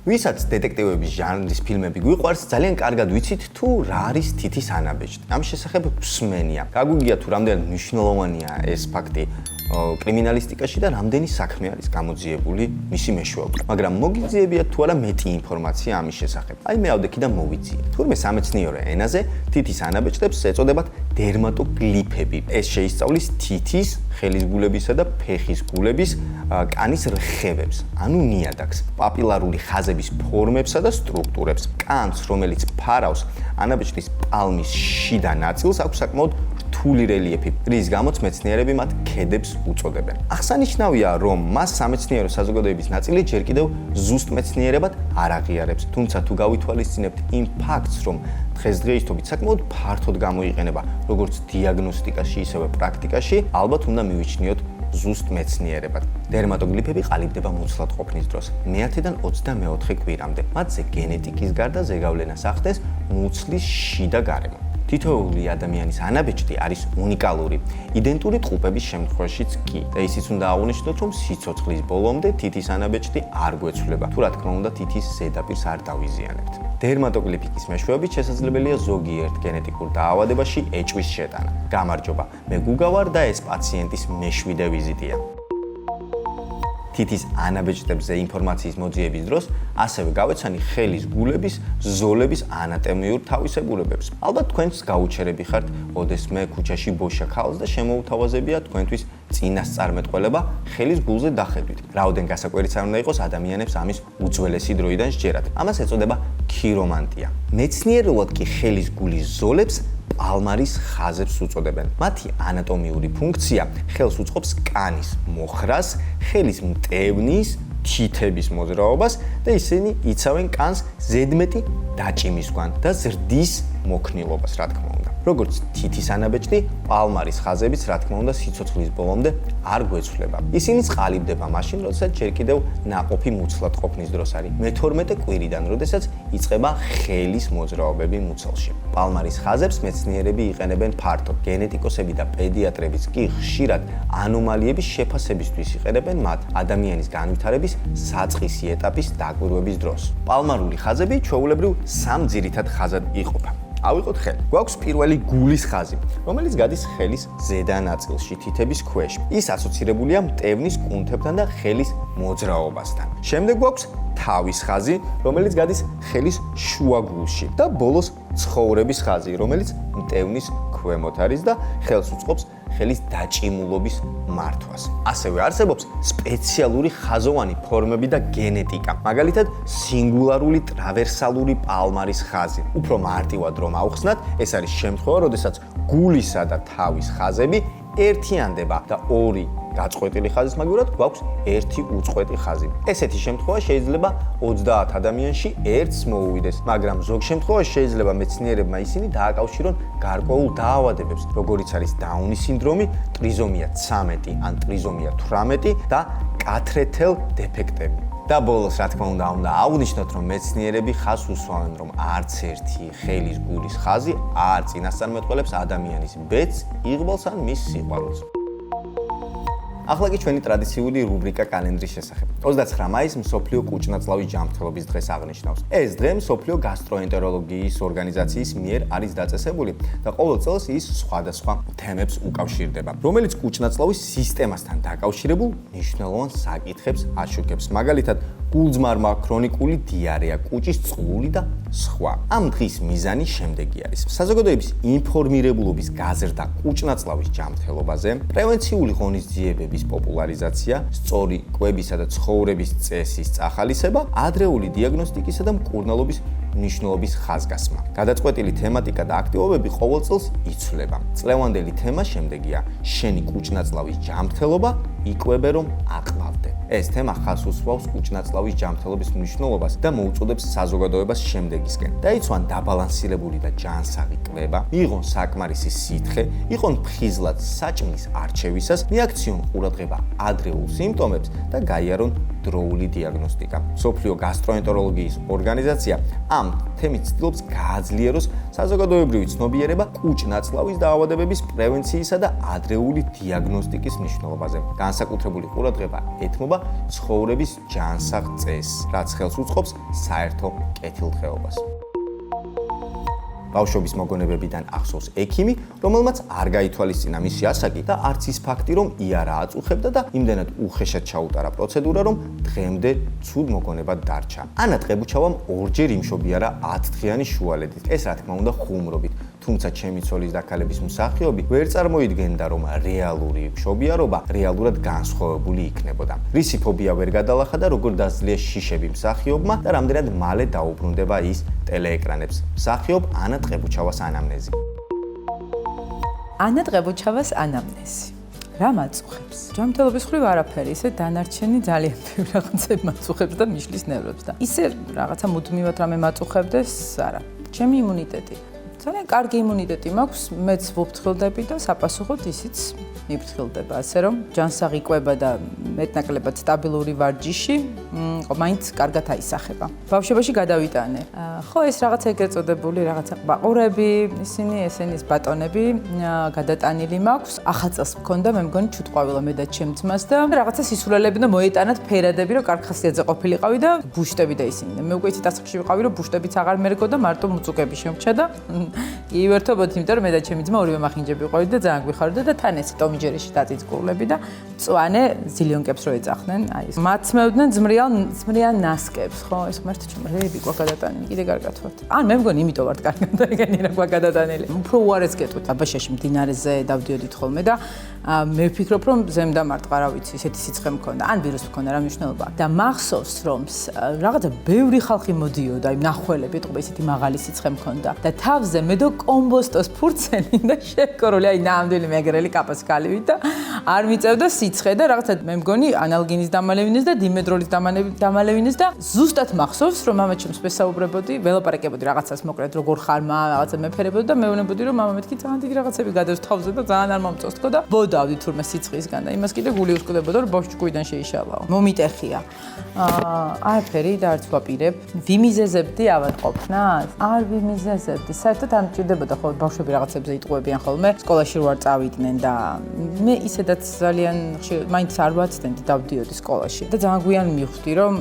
ვისაც დეტექტივების ჟანრის ფილმები გვიყვარს, ძალიან კარგად ვიცით თუ რა არის თითის ანაბეჭდი. ამ შესახებ მსმენია. გაგვიგია თუ რამდენად მნიშვნელოვანია ეს ფაქტი კრიმინალისტიკაში და რამდენი საქმე არის გამოძიებული მისი მეშვეობით. მაგრამ მოგიძიებიათ თუ არა მეტი ინფორმაცია ამის შესახებ. აი მე ავდექი და მოვიძიე. თურმე სამეცნიერო ენაზე თითის ანაბეჭდებს ეწოდებათ დერმატოგლიფები. ეს შეისწავლის თითის, ხელის გულებისა და ფეხის გულების კანის რხევებს, ანუ ნიადაგს, პაპილარული ხაზების ფორმებსა და სტრუქტურებს. კანს, რომელიც ფარავს ანაბეჭდის პალმის შიდა ნაწილს, აქვს საკმაოდ რთული რელიეფი, რის გამოც მეცნიერები მათ ქედებს უწოდებენ. აღსანიშნავია, რომ მას სამეცნიერო საზოგადოების ნაწილი ჯერ კიდევ ზუსტ მეცნიერებად არ აღიარებს. თუმცა თუ გავითვალისწინებთ იმ ფაქტს, რომ დღესდღეობით საკმაოდ ფართოდ გამოიყენება როგორც დიაგნოსტიკაში, ისევე პრაქტიკაში, ალბათ უნდა მივიჩნიოთ ზუსტ მეცნიერებად. დერმატოგლიფები ყალიბდება მუცლად ყოფნის დროს, მე-10-დან 24 კვირამდე. მათზე გენეტიკის გარდა ზეგავლენას ახდენს მუცლის შიდა გარემო. თითოეული ადამიანის ანაბეჭდი არის უნიკალური, იდენტური ტყუპების შემთხვევაშიც კი. და ისიც უნდა აღვნიშნოთ, რომ სიცოცხლის ბოლომდე თითის ანაბეჭდი არ გვეცვლება. თუ რა თქმა უნდა, თითის ზედაპირს არ დავიზიანებთ. დერმატოგლიფიკის მეშვეობით შესაძლებელია ზოგიერთ გენეტიკურ დაავადებაში ეჭვის შეტანა. გამარჯობა, მე გუგა ვარ და ეს პაციენტის მე-7 ვიზიტია. თითის ანაბეჭდებზე ინფორმაციის მოძიების დროს ასევე გავეცანი ხელის გულების, ზოლების ანატომიურ თავისებურებებს. ალბათ თქვენს გაუჩერები ხართ, ოდესმე ქუჩაში ბოშა ქალს და შემოუთავაზებია თქვენთვის წინასწარმეტყველება ხელის გულზე დახედვით. რაოდენ გასაკვირიც არ უნდა იყოს ადამიანებს ამის უძველესი დროიდან სჯერათ. ამას ეწოდება ქირომანტია. მეცნიერულად კი ხელის გულის ზოლებს პალმარის ხაზებს უწოდებენ. მათი ანატომიური ფუნქცია ხელს უწყობს კანის მოხრას, ხელის მტევნის, თითების მოძრაობას და ისინი იცავენ კანს ზედმეტი დაჭიმისგან და ზრდის მოქნილობას, რა თქმა უნდა. როგორც თითის ანაბეჭდი, პალმარის ხაზებიც, რა თქმა უნდა, სიცოცხლის ბოლომდე არ გვეცვლება. ისინი ყალიბდება მაშინ, როდესაც ჯერ კიდევ ნაყოფი მუცლად ყოფნის დროს არის. მე-12 კვირიდან, როდესაც იწყება ხელის მოძრაობები მუცელში. პალმარის ხაზებს მეცნიერები იყენებენ ფართოდ. გენეტიკოსები და პედიატრებიც კი ხშირად ანომალიების შეფასებისთვის იყენებენ მათ ადამიანის განვითარების საწყისი ეტაპის დაკვირვების დროს. პალმარული ხაზები ჩვეულებრივ სამ ძირითად ხაზად იყოფა. ავიღოთ ხელი. გვაქვს პირველი გულის ხაზი, რომელიც გადის ხელის ზედა ნაწილში, თითების ქვეშ. ის ასოცირებულია მტევნის კუნთებთან და ხელის მოძრაობასთან. შემდეგ გვაქვს თავის ხაზი, რომელიც გადის ხელის შუაგულში და ბოლოს ცხოვრების ხაზი, რომელიც მტევნის ქვემოთ არის და ხელს უწყობს ხელის დაჭიმულობის მართვას. ასევე არსებობს სპეციალური ხაზოვანი ფორმები და გენეტიკა. მაგალითად, სინგულარული ტრავერსალური პალმარის ხაზი. უფრო მარტივად რომ ავხსნათ, ეს არის შემთხვევა, როდესაც გულისა და თავის ხაზები ერთიანდება და ორი გაწყვეტილი ხაზის მაგივრად გვაქვს ერთი უწყვეტი ხაზი. ესეთი შემთხვევა შეიძლება 30 ადამიანში ერთს მოუვიდეს, მაგრამ ზოგ შემთხვევაში შეიძლება მეცნიერებმა ისინი დააკავშირონ გარკვეულ დაავადებებს, როგორიც არის დაუნის სინდრომი, ტრიზომია 13 ან ტრიზომია 18 და კათრეთელ დეფექტები. და ბოლოს, რა თქმა უნდა აღვნიშნოთ, რომ მეცნიერები ხაზს უსვამენ, რომ არც ერთი ხელის გულის ხაზი არ წინასწარმეტყველებს ადამიანის ბედს, იღბალს ან მის სიყვარულს. ახლა კი ჩვენი ტრადიციული რუბრიკა კალენდრის შესახებ. 29 მაისს მსოფლიო კუჭნაწლავის ჯანმრთელობის დღეს აღნიშნავს. ეს დღე მსოფლიო გასტროენტეროლოგიის ორგანიზაციის მიერ არის დაწესებული და ყოველ წელს ის სხვადასხვა თემებს უკავშირდება, რომელიც კუჭნაწლავის სისტემასთან დაკავშირებულ მნიშვნელოვან საკითხებს აშუქებს. მაგალითად, გულძმარმა, ქრონიკული დიარეა, კუჭის წყლული და სხვა. ამ დღის მიზანი შემდეგი არის: საზოგადოების ინფორმირებულობის გაზრდა კუჭნაწლავის ჯანმრთელობაზე, პრევენციული ღონისძიებების პოპულარიზაცია, სწორი კვებისა და ცხოვრების წესის წახალისება, ადრეული დიაგნოსტიკისა და მკურნალობის მნიშვნელობის ხაზგასმა. გადაწყვეტილი თემატიკა და აქტივობები ყოველ წელს იცვლება. წლევანდელი თემა შემდეგია: შენი კუჭნაწლავის ჯანმრთელობა, იკვებე რომ აყლავდე. ეს თემა ხაზს უსვავს კუჭნაწლავის ჯანმრთელობის მნიშვნელობას და მოუწოდებს საზოგადოებას შემდეგისკენ: დაიცვან დაბალანსირებული და ჯანსაღი კვება, მიიღონ საკმარისი სითხე, იყონ ფხიზლად საჭმლის არჩევისას, მიაქციონ ყურადღება ადრეულ სიმპტომებს და გაიარონ დროული დიაგნოსტიკა. მსოფლიო გასტროენტეროლოგიის ორგანიზაცია ამ თემით ცდილობს გააძლიეროს საზოგადოებრივი ცნობიერება კუჭ-ნაწლავის დაავადებების პრევენციისა და ადრეული დიაგნოსტიკის მნიშვნელობაზე. განსაკუთრებული ყურადღება ეთმობა ცხოვრების ჯანსაღ წესს, რაც ხელს უწყობს საერთო კეთილდღეობას. ბავშვობის მოგონებებიდან ახსოვს ექიმი, რომელმაც არ გაითვალისწინა მისი ასაკი და არც ის ფაქტი, რომ იარა აწუხებდა და იმდენად უხეშად ჩაუტარა პროცედურა, რომ დღემდე ცუდ მოგონებად დარჩა. ანა ტყებუჩავამ ორჯერ იმშობიარა 10 დღიანი შუალედით. ეს რა თქმა უნდა ხუმრობით. თუმცა ჩემი ცოლის დაქალების მსახიობი ვერ წარმოიდგენდა, რომ რეალური მშობიარობა რეალურად განსხვავებული იქნებოდა. რისი ფობია ვერ გადალახა და როგორ დაძლია შიშები მსახიობმა და რამდენად მალე დაუბრუნდება ის ტელეეკრანებს. მსახიობ ანა ტყებუჩავას ანამნეზი. ანა ტყებუჩავას ანამნეზი. რა მაწუხებს? ჯანმრთელობის მხრივ არაფერი, ისე დანარჩენი ძალიან ბევრი რაღაცები მაწუხებს და მიშლის ნერვებს და ისე რაღაცა მუდმივად რამე მაწუხებდეს, არა. ჩემი იმუნიტეტი. ძალიან კარგი იმუნიტეტი მაქვს, მეც ვუფრთხილდები და საპასუხოდ ისიც მიფრთხილდება, ასე რომ ჯანსაღ იკვება და მეტნაკლებად სტაბილური ვარჯიში, მაინც კარგად აისახება. ბავშვობაში გადავიტანე. ხო, ეს რაღაცა ეგრეთ წოდებული, რაღაცა ყბაყურები, ისინი ესენის ბატონები გადატანილი მაქვს. ახალწელს მქონდა, მე მგონი ჩუტყვავილა მე და ჩემ ძმას და რაღაცა სისულელები და მოეტანათ ფერადები, რომ კარგ ხასიათზე ყოფილიყავი და ბუშტები და ისინი. მე უკვე იცით ასაკში ვიყავი, რომ ბუშტებიც აღარ მერგო და მარტო მუწუკები შემრჩა და ივერთობოდი, იმიტომ რომ მე და ჩემი ძმა ორივე მახინჯები ვიყავით და ძალიან გვიხარდა და თან ეს ტომიჯერიში დაწიწკულები და მწვანე ზილიონკებს რო ეძახდნენ, აი ეს. მაცმევდნენ ძმრიან ნასკებს, ხო, ეს ღმერთო ჩემრები ყვა გადატანილი, კიდე კარგად ვართ. ან მე მგონი იმიტომ ვართ კარგად და ეგენი რა ყვა გადატანილი. უფრო უარეს გეტყვით, აბაშაში მდინარეზე დავდიოდით ხოლმე და მე ვფიქრობ, რომ ზემდამარტყა, რა ვიცი, ესეთი სიცხე მქონდა, ან ვირუსი მქონდა, რა მნიშვნელობა. და მახსოვს, რომ რაღაცა ბევრი ხალხი მოდიოდა, იმ ნახველები, ეთყობა ესეთი მაღალი სიცხე მქონდა და თავზე მე დო კომბოსტოს ფურცელი და შეკორული, აი ნამდვილი მეგრელი კაპასკალივით და არ მიწევდა სიცხე და რაღაცა მე მგონი ანალგინის დამალევინეს და დიმედროლის დამალევინეს და ზუსტად მახსოვს, რომ მამა ჩემს ვესაუბრებოდი, ველაპარაკებოდი რაღაცას მოკლედ როგორ ხარ, რაღაცა მეფერებოდი და მეუბნებოდი, რომ მამა მეთქი ძალიან დიდი რაღაცები გადავს თავზე და ძალიან არ მომწონს თქო და ბოდავდი თურმე სიცხისგან და იმას კიდე გული უსკუდებოდა, რომ ბავშვი ჭკუიდან შეიშალაო. მომიტეხია. არაფერი და არც ვაპირებ. ვიმიზეზებდი ავადყოფნას? არ ვიმიზეზებდი. საერთოდ არ მჭირდებოდა ხო ბავშვები რაღაცებზე იტყუებიან ხოლმე. სკოლაში რო არ წავიდნენ და მე ისედაც ძალიან მაინც არ ვაცდენდი დავდიოდი სკოლაში და ძალიან გვიან მივხვდი, რომ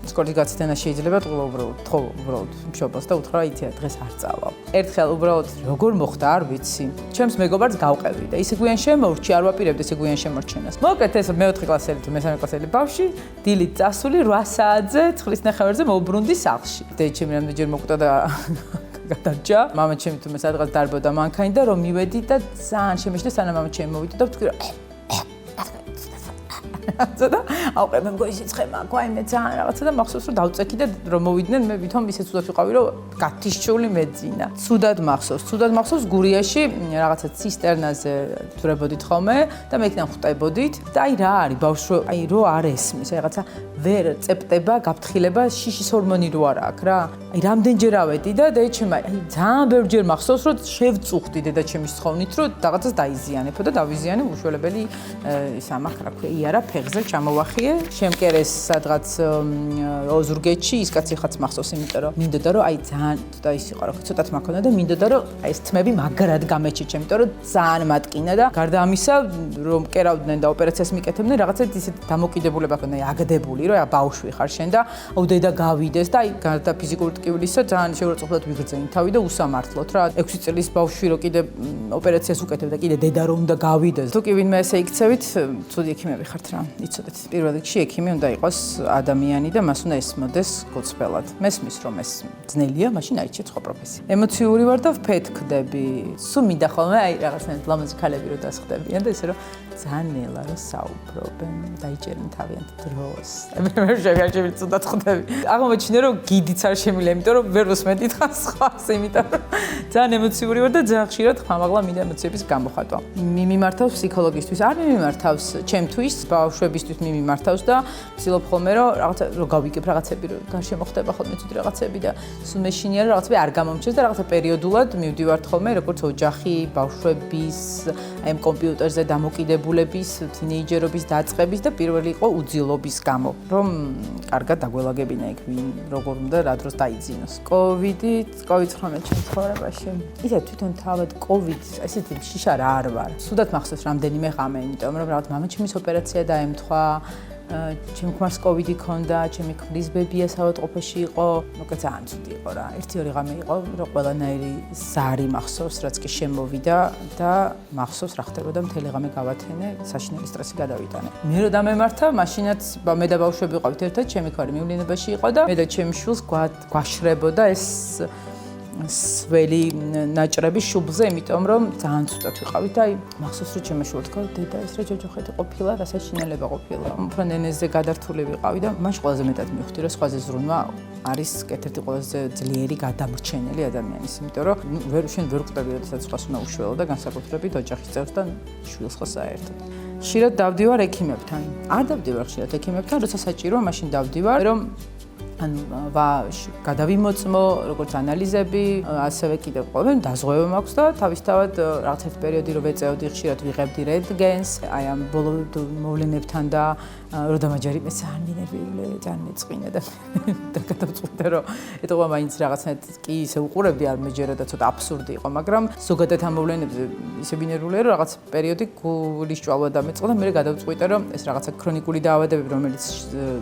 სკოლის გაცდენა შეიძლება უბრალოდ მშობელს და უთხრა იცი დღეს არ წავალ. ერთხელ უბრალოდ როგორ მოხდა არ ვიცი. ჩემს მეგობარს გავყევი და ისე გვიან შემოვრჩი, არ ვაპირებდი ესე გვიან შემორჩენას. მოკლედ ეს მე-4 კლასელი თუ მე-3 კლასელი ბავშვი დილით წასული 8 საათზე ცხლის ნახევარზე მოუბრუნდი სახლში. დედაჩემი რამდენჯერ მოკვდა და გადარჯა. მამა ჩემი თუ მე სადღაც დარბოდა მანქანი და რომ მივედი და ძალიან შემეშდა სანამ მამა ჩემი მოვიდა და ვთქვი და აუყე მე მგონი სიცხე მაქვს, აი მე ძალიან რაღაცა და მახსოვს რომ დავწექი და რომ მოვიდნენ მე ვითომ ისე ცუდად ვიყავი რომ გათიშჩული მეძინა. ცუდად მახსოვს გურიაში რაღაცა ცისტერნაზე თვრებოდით ხოლმე და მე იქიდან ხვდებოდით და აი რა არის ბავშვი აი რო არ ესმის, აი რაღაცა ვერ წეპტება, გაფრთხილება, შიშის ჰორმონი რო არ აქვს რა. აი რამდენჯერ ავედი და დედაჩემი აი ძალიან ბევრჯერ მახსოვს რომ შევწუხდი დედაჩემის თხოვნით რომ რაღაცას დაიზიანებო და დავიზიანე უშველებელი ის ამახ რა ქვია იარა ფეხზე ჩამოვახიე, შემკერეს სადღაც ოზურგეთში, ის კაცი ხაც მახსოვს, იმიტომ რომ მინდოდა რომ აი ძალიან და ის იყო რა ცოტათ მაქონდა და მინდოდა რომ აი ეს თმები მაგრად გამეჩიჩე, იმიტომ რომ ძალიან მატკინა და გარდა ამისა რომ კერავდნენ და ოპერაციას მიკეთებდნენ, რაღაცა ისეთ დამოკიდებულება ქონდა, აი აგდებული, რომ აი ბავშვი ხარ შენ და აუ დედა გავიდეს და აი გარდა ფიზიკური ტკივილისა ძალიან შეურაცხყოფლად ვიგრძენი თავი და უსამართლოდ რა 6 წლის ბავშვი რო კიდე ოპერაციას უკეთებდა, კიდე დედა რომ უნდა გავიდეს. თუ კი ვინმე ესე იქცევით, ცუდი ექიმები ხართ რა. იცოდეთ, პირველ რიგში ექიმი უნდა იყოს ადამიანი და მას უნდა ესმოდეს გოწფელად. მესმის რომ ეს ძნელია, მაშინ აიჩეთ სხვა პროფესია. ემოციური ვარ და ვფეთქდები. სულ მინდა ხოლმე აი რაღაცნაირად ლამაზი ქალები რო დასხდებიან და ესე რომ ძალიან ნელა რომ საუბრობენ, დაიჭერენ თავიანთ დროს. ხდები, მე შევიარჩევი ცუდად ხდები. აღმოჩნდა რომ გიდიც არ შემიძლია, იმიტომ რომ ვერ ვსმენდი თხას სხვას, იმიტომ რომ ძალიან ემოციური ვარ და ძალიან ხშირად ხმამაღლა მინდა ემოციების გამოხატვა. მიმართავს ფსიქოლოგისთვის, არ მიმართავს ჩემთვის, ბავშვებისთვის მიმართავს და ვცდილობ ხოლმე რომ რაღაცა რომ გავიგებ რაღაცები, რომ გარშემო ხდება ხოლმე ცუდი რაღაცები და სულ მეშინია რომ რაღაცები არ გამომჩნდეს და რაღაცა პერიოდულად მივდივართ ხოლმე როგორც ოჯახი, ბავშვების, აი ამ კომპიუტერზე დამოკიდებულების, თინეიჯერობის დაწყების და პირველი იყო უძილობის გამო, რომ კარგად დაგველაგებინა იქ ვინ როგორ უნდა რა დროს დაიძინოს. COVID-19 ჩემს ცხოვრებაში. ისე თვითონ თავად COVID ესეთი შიშა რა არ ვარ. სუდად მახსოვს რამდენიმე ღამე, იმიტომ რომ რაღაც მამაჩემის ოპერაცია დაემთხვა. ჩემ ქმარს COVID-ი ქონდა, ჩემი ქმრის ბებია საავადმყოფოში იყო, მოკლედ ძალიან ცუდი იყო რა. ერთი-ორი ღამე იყო, რომ ყველანაირი ზარი მახსოვს, რაც კი შემოვიდა და მახსოვს რა ხდებოდა, მთელი ღამე გავათენე, საშინელი სტრესი გადავიტანე. მე რო დამემართა, მაშინაც მე და ბავშვები ვიყავით ერთად, ჩემი ქმარი მივლინებაში იყო და მე და ჩემი შვილს გვაშრებოდა ეს სველი ნაჭრები შუბლზე, იმიტომ რომ ძალიან ცუდად ვიყავით და აი მახსოვს რომ ჩემი შვილს თქვა დედა ეს რა ჯოჯოხეთი ყოფილა, რა საშინელება ყოფილა. უფრო ნენეზე გადართული ვიყავი და მაშინ ყველაზე მეტად მივხვდი რომ სხვაზე ზრუნვა არის ერთ-ერთი ყველაზე ძლიერი გადამრჩენელი ადამიანის, იმიტომ რომ შენ ვერ ყვდები, როდესაც სხვას უნდა უშველო და განსაკუთრებით ოჯახის წევრს და შვილს ხო საერთოდ. ხშირად დავდივარ ექიმებთან. არ დავდივარ ხშირად ექიმებთან, როცა საჭიროა, მაშინ დავდივარ, რომ ანუ გადავიმოწმო, როგორც ანალიზები, ასევე კიდევ ყოველდღე დაზღვევა მაქვს და თავისთავად რაღაც ერთ პერიოდი რო ვეწეოდი, ხშირად ვიღებდი რენტგენს, აი ამ ბოლო მოვლენებთან და რო დამაჯერი მე ძალიან მინერვიულე, ძალიან მეწყინა და გადავწყვიტე რომ ეტყობა მაინც რაღაცნაირად კი ისე უყურებდი, არ მეჯერა და ცოტა აბსურდი იყო, მაგრამ ზოგადად ამ მოვლენებზე ისე მინერვიულე რომ რაღაც პერიოდი გულის ჭვალვა დამეწყო და მე გადავწყვიტე რომ ეს რაღაცა ქრონიკული დაავადებები, რომელიც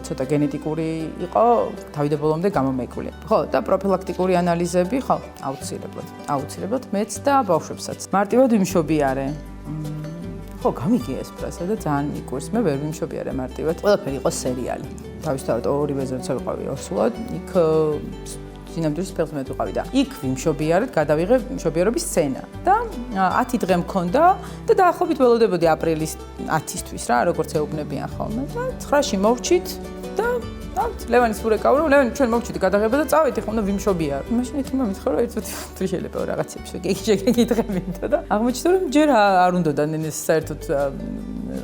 ცოტა გენეტიკური იყო, თავიდაბოლომდე გამომეკვლიე. ხო, და პროფილაქტიკური ანალიზები, ხო, აუცილებლად მეც და ბავშვებსაც. მარტივად ვიმშობიარე. ხო, გამიგია ეს ფრაზა და ძალიან მიგყვირს. მე ვერ ვიმშობიარე მარტივად. ყველაფერი იყო სერიალი. თავისთავად ორივე ზეც ვიყავი ორსულად. იქ სინამდვილეში ფეხმეთ ვიყავი და იქ ვიმშობიარეთ, გადავიღე მშობიარობის სცენა. და 10 დღე მქონდა და დაახლოებით ველოდებოდი აპრილის 10-ისთვის რა, როგორც ეუბნებიან ხოლმე. და 9-ში მოვჩით და ლევანის ურეკავრო, ლევანი ჩვენ მოვჩით გადაღება და წავით, ეხლა უნდა ვიმშობიარო. მაშინ ეთქმა მითხრა რომ ერთად თუ შეიძლება რაღაცებს შეგეკითხებინდა და აღმოჩნდა რომ ჯერ არ უნდოდა ნენეს საერთოდ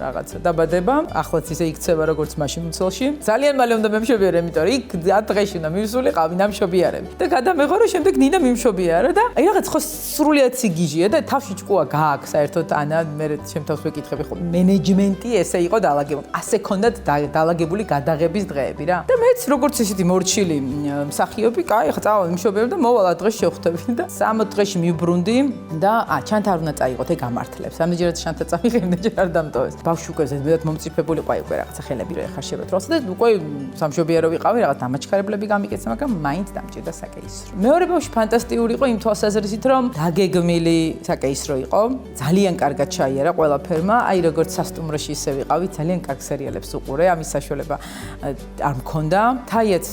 რაღაცა დაბადება, ახლაც ისე იქცევა როგორც მაშინ მუცელში. ძალიან მალე უნდა მემშობიარო, იმიტომ რომ იქ 10 დღეში უნდა მივსულიყავი ნამშობიარები. და გადამეღო რომ შემდეგ ნინა მიმშობიარო და აი რაღაც ხო სრულიად სიგიჟეა და თავში ჭკუა გააქვს საერთოდ ანა მე ჩემ თავს ვეკითხები ხო მენეჯმენტი ესე იყო დაალაგებული. ასე ქონდათ დაალაგებული გადაღების დღეები რა. და მეც როგორც ისეთი მორჩილი მსახიობი, კაი, ხა წავალ მიმშობიარო და მოვალ დღეს შევხვდები და 60 დღეში მივბრუნდი და ჩანთა არ უნდა წაიღოთ ეგ გამართლებს. ამდენჯერად ჩანთა წავიღე, ამდენჯერ არ დამტოვეს. ბავშვი უკვე ზედმეტად მომწიფებული ყვა უკვე რაღაცა ხელები რო ეხარშებათ როცა და უკვე სამშობიარო ვიყავი, რაღაც დამაჩქარებლები გამიკეცა, მაგრამ მაინც დამჭირდა საკეისრო. მეორე ბავშვი ფანტასტიკური იყო იმ თვალსაზრისით, რომ დაგეგმილი საკეისრო იყო. ძალიან კარგად ჩაიარა ყველაფერმა, აი როგორც სასტუმროში ისე ვიყავი, ძალიან კარგ სერიალებს უყურე, ამის საშუალება არ მქონდა. თაიაც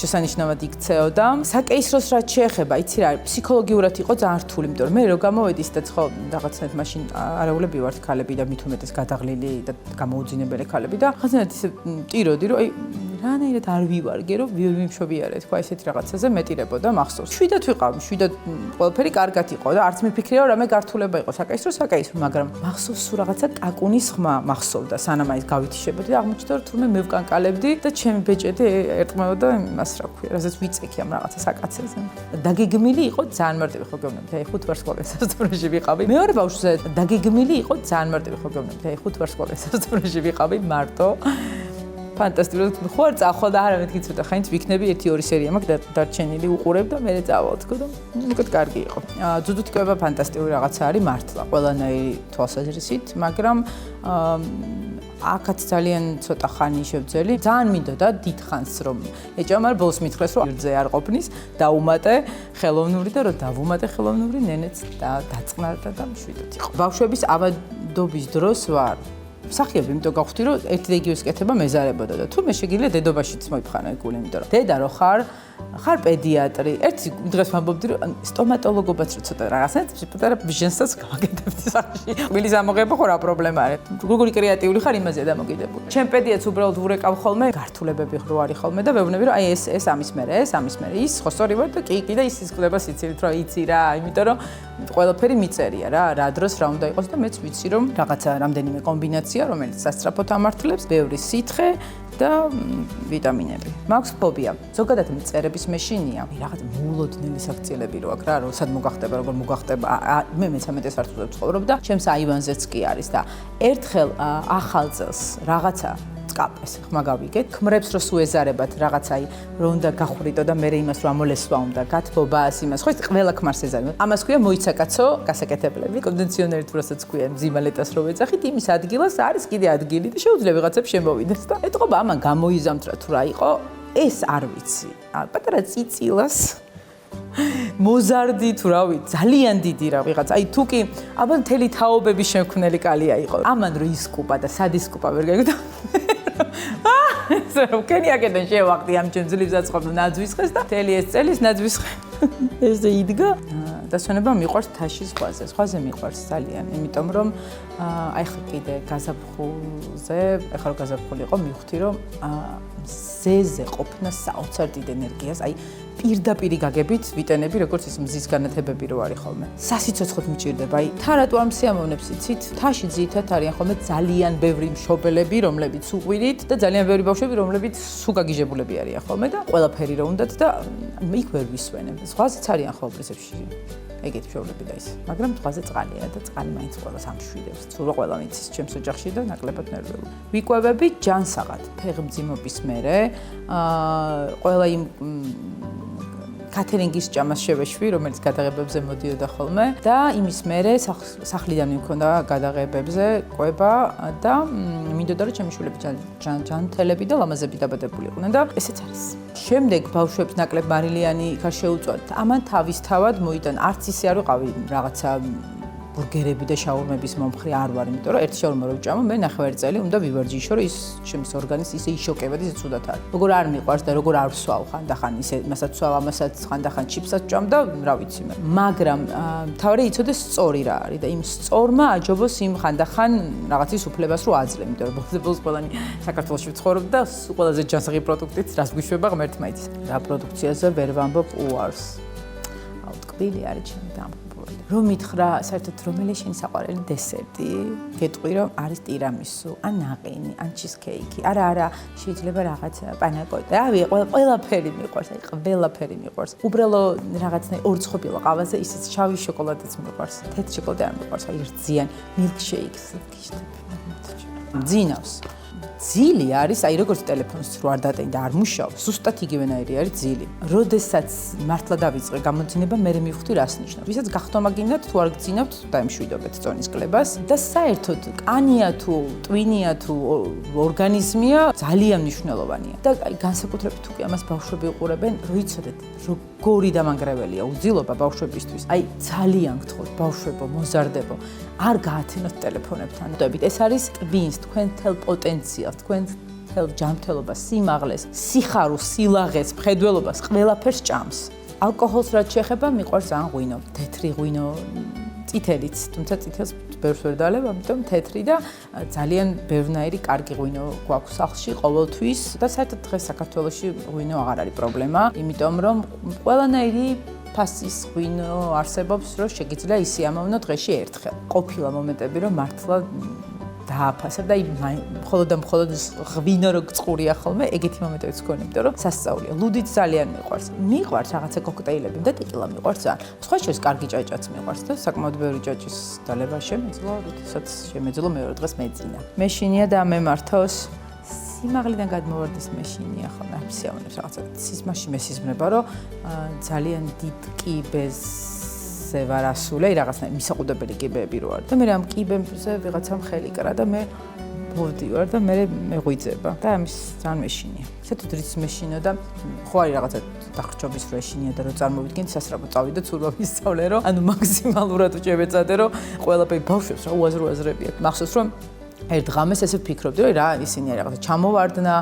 შესანიშნავად იქცეოდა. საკეისროს რაც შეეხება, იცი რა, ფსიქოლოგიურად იყო ძალიან რთული, იმიტომ რომ მე რო გამოვედი ისედაც ხო რაღაცნაირად მაშინ არაულები ვართ ქალები და მით უმეტეს გადაღლილი და გამოუძინებელი ქალები და ხაზინად ისე ტიროდი, რომ აი რანაირად არ ვივარგე, რომ ვიმშობიარე, თქვა ესეთი რაღაცაზე მეტირებოდა მახსოვს. შვიდად ვიყავ, შვიდად ყველაფერი კარგად იყო და არც მიფიქრია, რომ რამე გართულება იყო საკეისრო, მაგრამ მახსოვს სულ რაღაცა კაკუნის ხმა მახსოვდა, სანამ აი გავითიშებოდი და აღმოჩნდა, რომ თურმე მე ვკანკალებდი და ჩემი ბეჭედი ერტყმებოდა იმას რა ქვია, რასაც ვიწექი ამ რაღაცა საკაცებზე. დაგეგმილი იყო ძალიან მარტივი ხო გეუბნებით, აი 5 ვარსკვლავიან სასტუმროში ვიყავი. მეორე ბავშვზე დაგეგმილი იყო ძალიან მარტივი ხო გეუბნებით, აი 5 ვარსკვლავიან სასტუმროში ვიყავი მარტო. ფანტასტიკური ხო არ წახვალ და არა მეთქი ცოტა ხანით ვიქნები 1-2 სერია მაქვს დარჩენილი უყურებ და მე წავალ თქო და უკეთ კარგი იყო. ძუძუთკება ფანტასტიკური რაღაცა არის მართლა ყველანაირი თვალსაზრისით, მაგრამ აქაც ძალიან ცოტა ხანი შევძელი. ძალიან მინდოდა დიდხანს რომ ეჭამარ ბოლოს მითხრეს რომ რძე არ ყოფნის, დაუმატე ხელოვნური და რომ დავუმატე ხელოვნური ნენეც დაწყნარდა და მშვიდად იყო. ბავშვების ავადობის დროს ვარ მსახიობი, იმიტომ გავხდი რომ ერთი და იგივე სკეთება მეზარებოდა და თუ მე შეგიძლია დედობაშიც მოიფხანო ეგ გული, იმიტომ რომ დედა რო ხარ ხარ პედიატრი. ერთი დღეს ვამბობდი, რომ სტომატოლოგობაც რო ცოტა რაღაცა პატარა ბიჟენსაც გავაკეთებდი სახში. მილი ამოღება ხო რა პრობლემა არის. როგორი კრეატიული ხარ იმაზე დამოკიდებული. ჩემ პედიატრს უბრალოდ ვურეკავ ხოლმე, გართულებები რო არის ხოლმე და ვეუბნები, რომ აი ეს ამის მერე, ეს ამის მერე. ის ხო სწორი ვარ და კი და ის კლება სიცილით, რომ იცი რა, იმიტომ რომ ყველაფერი მიწერია რა დროს რა უნდა იყოს და მეც ვიცი რომ რაღაცა რამდენიმე კომბინაცია, რომელიც სასწრაფოდ ამართლებს, ბევრი სითხე და ვიტამინები. მაქვს ფობია. ზოგადად მწერების მეშინია. რაღაც მოულოდნელი საქციელები რო აქვს რა, რომ სად მოგახტება, როგორ მოგახტება. მე მე-13 საათზე ვცხოვრობ და ჩემს აივანზეც კი არის და ერთხელ ახალ წელს რაღაცა კაპეს ხმა გავიგეთ. ქმრებს რო სუეზარებად რაღაცაი რო უნდა გახვრიტო და მე იმას რომ ამოლესვა უნდა, გათბობას იმას. ხო ის ყველა ქმარს ეზარება. ამას ქვია მოიცა კაცო, გასაკეთებლები, კონდიციონერი თუ რასაც ქვია, მზიმალეტას რო ვეძახით, იმის ადგილას არის კიდე ადგილი და შეუძლია ვიღაცებს შემოვიდეს და ეთყობა ამან გამოიზამთ რა თუ რა იყო, ეს არ ვიცი. პატარა წიწილას მოზარდი თუ რავი, ძალიან დიდი რა ვიღაც. აი თუ კი აბა მთელი თაობების შემქმნელი კალია იყო. ამან რო ისკუპა და სადისკუპა ვერ გაიგო და კენი აქედან შევახდი ამ ჩემ ძლივსაც ყოფნა ნაძვის ხეს და მთელი ეს წელის ნაძვის ხე ესე იდგა დასვენება მიყვარს თაში ზღვაზე მიყვარს ძალიან იმიტომ რომ აი ხა კიდე გაზაფხულზე ახლა რომ გაზაფხული იყო მივხვდი რომ ზეზე ყოფნა საოცარ დიდ ენერგიას აი პირდაპირ გაგებით ვიტენები როგორც ის მზის განათებები რო არის ხოლმე სასიცოცხლოდ მიჭირდება აი თა რატო არ მსიამოვნებს იცით თაში ძირითადად არიან ხოლმე ძალიან ბევრი მშობელები რომლებიც უყვირით და ძალიან ბევრი ბავშვები რომლებიც სუგაგიჟებულები არიან ხოლმე და ყველაფერი რო უნდათ და იქ ვერ ვისვენებ ზღვაზეც არიან ხოლმე პრინციპში ეგეთი მშობლები და ის მაგრამ ზღვაზე წყალია და წყალი მაინც ყველას ამშვიდებს სულ ყველა მიცის ჩემს ოჯახში და ნაკლებად ნერვიული ვიკვებები ჯანსაღად ფეხმძიმობის მერე ყველა იმ კათერინგის ჭამას შევეშვი, რომელიც გადაღებებზე მოდიოდა ხოლმე და იმის მერე სახლიდან მქონდა გადაღებებზე ყვება და მინდოდა რომ ჩემი შვილები ჯანმრთელები და ლამაზები დაბადებული იყვნენ და ესეც არის. შემდეგ ბავშვებს ნაკლებ მარილიანი იქ შეუწვათ. ამან თავისთავად მოიტან არც ისე არ ვიყავი რაღაცა ბურგერები და შაურმების მომხრე არ ვარ, იმიტომ რომ ერთი შაურმა რო ვჭამო, მე ნახევარი წელი უნდა ვივარჯიშო, რომ ის ჩემს ორგანიზმს ისე იშოკება და ისე ცუდად არის. როგორ არ მიყვარს და როგორ არ ვსვავ ხანდახან ისე მასაც ვსვავ, ამასაც ხანდახან ჩიპსაც ვჭამ და რა ვიცი მე. მაგრამ თავარი იცოდეს სწორი რა არის და იმ სწორმა აჯობოს იმ ხანდახან რაღაცის უფლებას რო აძლევ, იმიტომ რომ ბოლოს ყველანი საქართველოში ვცხოვრობ და ყველაზე ჯანსაღი პროდუქტით რას გვიშვება ღმერთმა იცის. რა პროდუქციაზე ვერ ვამბობ უარს. აუ ტკბილი არის ჩემი დამხ რომ მითხრა საერთოდ რომელი შენი საყვარელი დესერტი? გეტყვი რომ არის ტირამისუ, ან ნაყინი, ან ჩიზკეიკი. არა, შეიძლება რაღაცა პანაკოტა. რავი, ყველაფერი მიყვარს, აი ყველაფერი მიყვარს. უბრალო რაღაცნაირი ორცხობილო ყავაზე ისიც შავი შოკოლადიც მიყვარს. თეთრი შოკოლადი არ მიყვარს, აი რძიანი მილკშეიკს გიშტები. ძინავს. ძილი არის, აი როგორც ტელეფონს რო არ დატენი და არ მუშაობს, ზუსტად იგივენაირი არის ძილი. როდესაც მართლა დავიწყე გამოძინება, მე მივხვდი რას ნიშნავს. ვისაც გახტომა გინდათ, თუ არ გძინავთ, დაემშვიდობეთ წონის კლებას და საერთოდ კანია თუ ტვინია თუ ორგანიზმია ძალიან მნიშვნელოვანია. და აი განსაკუთრებით თუ კი ამას ბავშვები უყურებენ, რო იცოდეთ, როგორი დამანგრეველია უძილობა ბავშვებისთვის. აი ძალიან გთხოვთ, ბავშვებო, მოზარდებო, არ გაათენოთ ტელეფონებთან. ეს არის ტვინს, თქვენ თელ პოტენციალს, თქვენ თელ ჯანმრთელობას, სიმაღლეს, სიხარულს, სილაღეს, მხედველობას, ყველაფერს ჭამს. ალკოჰოლს რაც შეეხება, მიყვარს ძალიან ღვინო, თეთრი ღვინო, წითელიც, თუმცა წითელს ბევრს ვერ დალევ, ამიტომ თეთრი და ძალიან ბევრნაირი კარგი ღვინო გვაქვს სახლში ყოველთვის და საერთოდ დღეს საქართველოში ღვინო აღარ არის პრობლემა, იმიტომ რომ ყველანაირი ფასის ღვინო არსებობს, რომ შეგიძლია ისიამოვნო დღეში ერთხელ. ყოფილა მომენტები, რომ მართლა დააფასებ და მხოლოდ და მხოლოდ ღვინო რო გწყურია ხოლმე, ეგეთი მომენტებიც გქონია, იმიტომ რომ სასწაულია. ლუდიც ძალიან მიყვარს. მიყვარს რაღაცა კოქტეილები და ტეკილა მიყვარს ძალიან. სხვა შორის კარგი ჭაჭაც მიყვარს და საკმაოდ ბევრი ჭაჭის დალევა შემეძლო, როდესაც შემეძლო მეორე დღეს მეძინა. მეშინია და მემართოს სიმაღლიდან გადმოვარდეს მეშინია ხოლმე ამსიავნებს რაღაცა სიზმაში მესიზმრება რომ ძალიან დიდ კიბეზე ვარ ასული რაღაცნაირი მისაყუდებელი კიბეები რო არის და მე ამ კიბებზე ვიღაცამ ხელი კრა და მე მოვდივარ და მე მეღვიძება და ამის ძალიან მეშინია საერთოდ რიც მეშინო და ხო არის რაღაცა დახრჩობის რო ეშინია და რო წარმოვიდგინე სასწრაფო წავიდე ცურვა ვისწავლე რომ ანუ მაქსიმალურად ვჭებეცადე რომ ყველაფერი ბავშვებს რა უაზრო აზრები აქვს მახსოვს რომ ერთ ღამეს ესე ვფიქრობდი, რომ რა ისინი რაღაცა ჩამოვარდნა,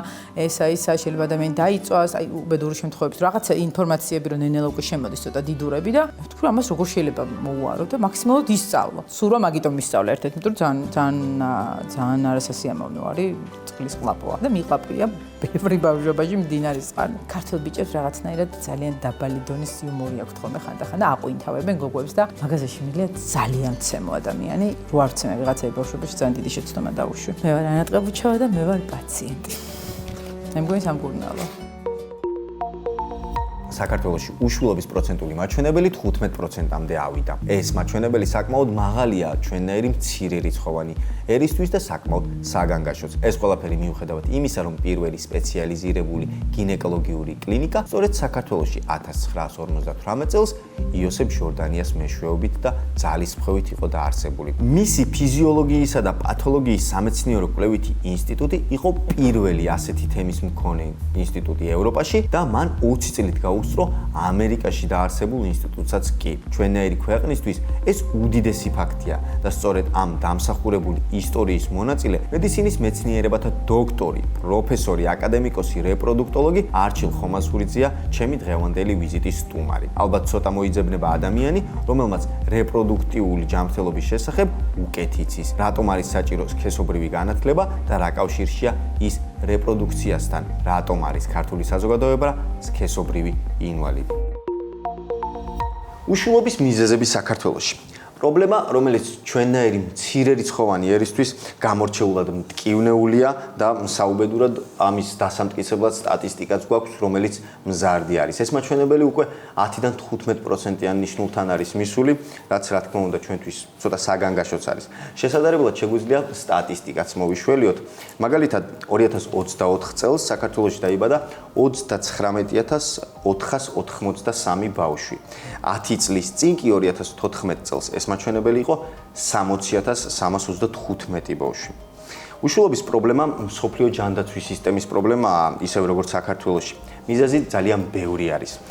ესა შეიძლება ადამიანი დაიწვას, უბედური შემთხვევებში რაღაცა ინფორმაციები რომ ნენელა უკვე შემოდის ცოტა დიდურები და ვთქვი ამას როგორ შეიძლება მოუარო და მაქსიმალურად ისწავლო. სულ რომ მაგიტომ ვისწავლე ერთ-ერთ, იმიტომ რომ ძალიან არასასიამოვნო არის წყლის ყლაპოა და მიყვაპრია ბევრი ბავშვობაში მდინარის წყალი. ქართულ ბიჭებს რაღაცნაირად ძალიან დაბალი დონის იუმორი აქვთ ხოლმე ხანდახან და აყვინთავებენ გოგოებს და მაგაზეში მილია ძალიან ცემო ადამიანი. რო არ ცემე ვიღაცայի ბავშვობაში ძალიან დიდი შეცდომა დაუშვი. მე ვარ ანა ტყაბუჩავა და მე ვარ პაციენტი. მე მგონი სამკურნალო. საქართველოში უშვილობის პროცენტული მაჩვენებელი 15%-მდე ავიდა. ეს მაჩვენებელი საკმაოდ მაღალია ჩვენნაირი მცირე რიცხოვანი ერისთვის და საკმაოდ საგანგაშოც. ეს ყველაფერი მიუხედავად იმისა, რომ პირველი სპეციალიზირებული გინეკოლოგიური კლინიკა სწორედ საქართველოში 1958 წელს იოსებ ჟორდანიას მეშვეობით და ძალისხმევით იყო დაარსებული. მისი ფიზიოლოგიისა და პათოლოგიის სამეცნიერო კვლევითი ინსტიტუტი იყო პირველი ასეთი თემის მქონე ინსტიტუტი ევროპაში და მან 20 წლით გაუსწრო ამერიკაში დაარსებულ ინსტიტუტსაც კი. ჩვენნაირი ქვეყნისთვის ეს უდიდესი ფაქტია და სწორედ ამ დამსახურებული ისტორიის მონაწილე მედიცინის მეცნიერებათა დოქტორი, პროფესორი, აკადემიკოსი, რეპროდუქტოლოგი არჩილ ხომასურიძეა ჩემი დღევანდელი ვიზიტის სტუმარი. ალბათ ცოტა მოიძებნება ადამიანი, რომელმაც რეპროდუქტიული ჯანმრთელობის შესახებ უკეთ იცის, რატომ არის საჭირო სქესობრივი განათლება და რა კავშირშია ის რეპროდუქციასთან, რატომ არის ქართული საზოგადოება სქესობრივი ინვალიდი. უშვილობის მიზეზები საქართველოში. პრობლემა, რომელიც ჩვენნაირი მცირე რიცხოვანი ერისთვის გამორჩეულად მტკივნეულია და საუბედურად ამის დასამტკიცებლად სტატისტიკაც გვაქვს, რომელიც მზარდი არის. ეს მაჩვენებელი უკვე 10-დან 15%-იან ნიშნულთან არის მისული, რაც რა თქმა უნდა ჩვენთვის ცოტა საგანგაშოც არის. შესაძლებლად შეგვიძლია სტატისტიკაც მოვიშველიოთ. მაგალითად 2024 წელს საქართველოში დაიბადა 39483 ბავშვი. 10 წლის წინ კი 2014 წელს ეს მაჩვენებელი იყო 60335 ბავშვი. უშვილობის პრობლემა მსოფლიო ჯანდაცვის სისტემის პრობლემაა, ისევ როგორც საქართველოში. მიზეზი ძალიან ბევრი არის.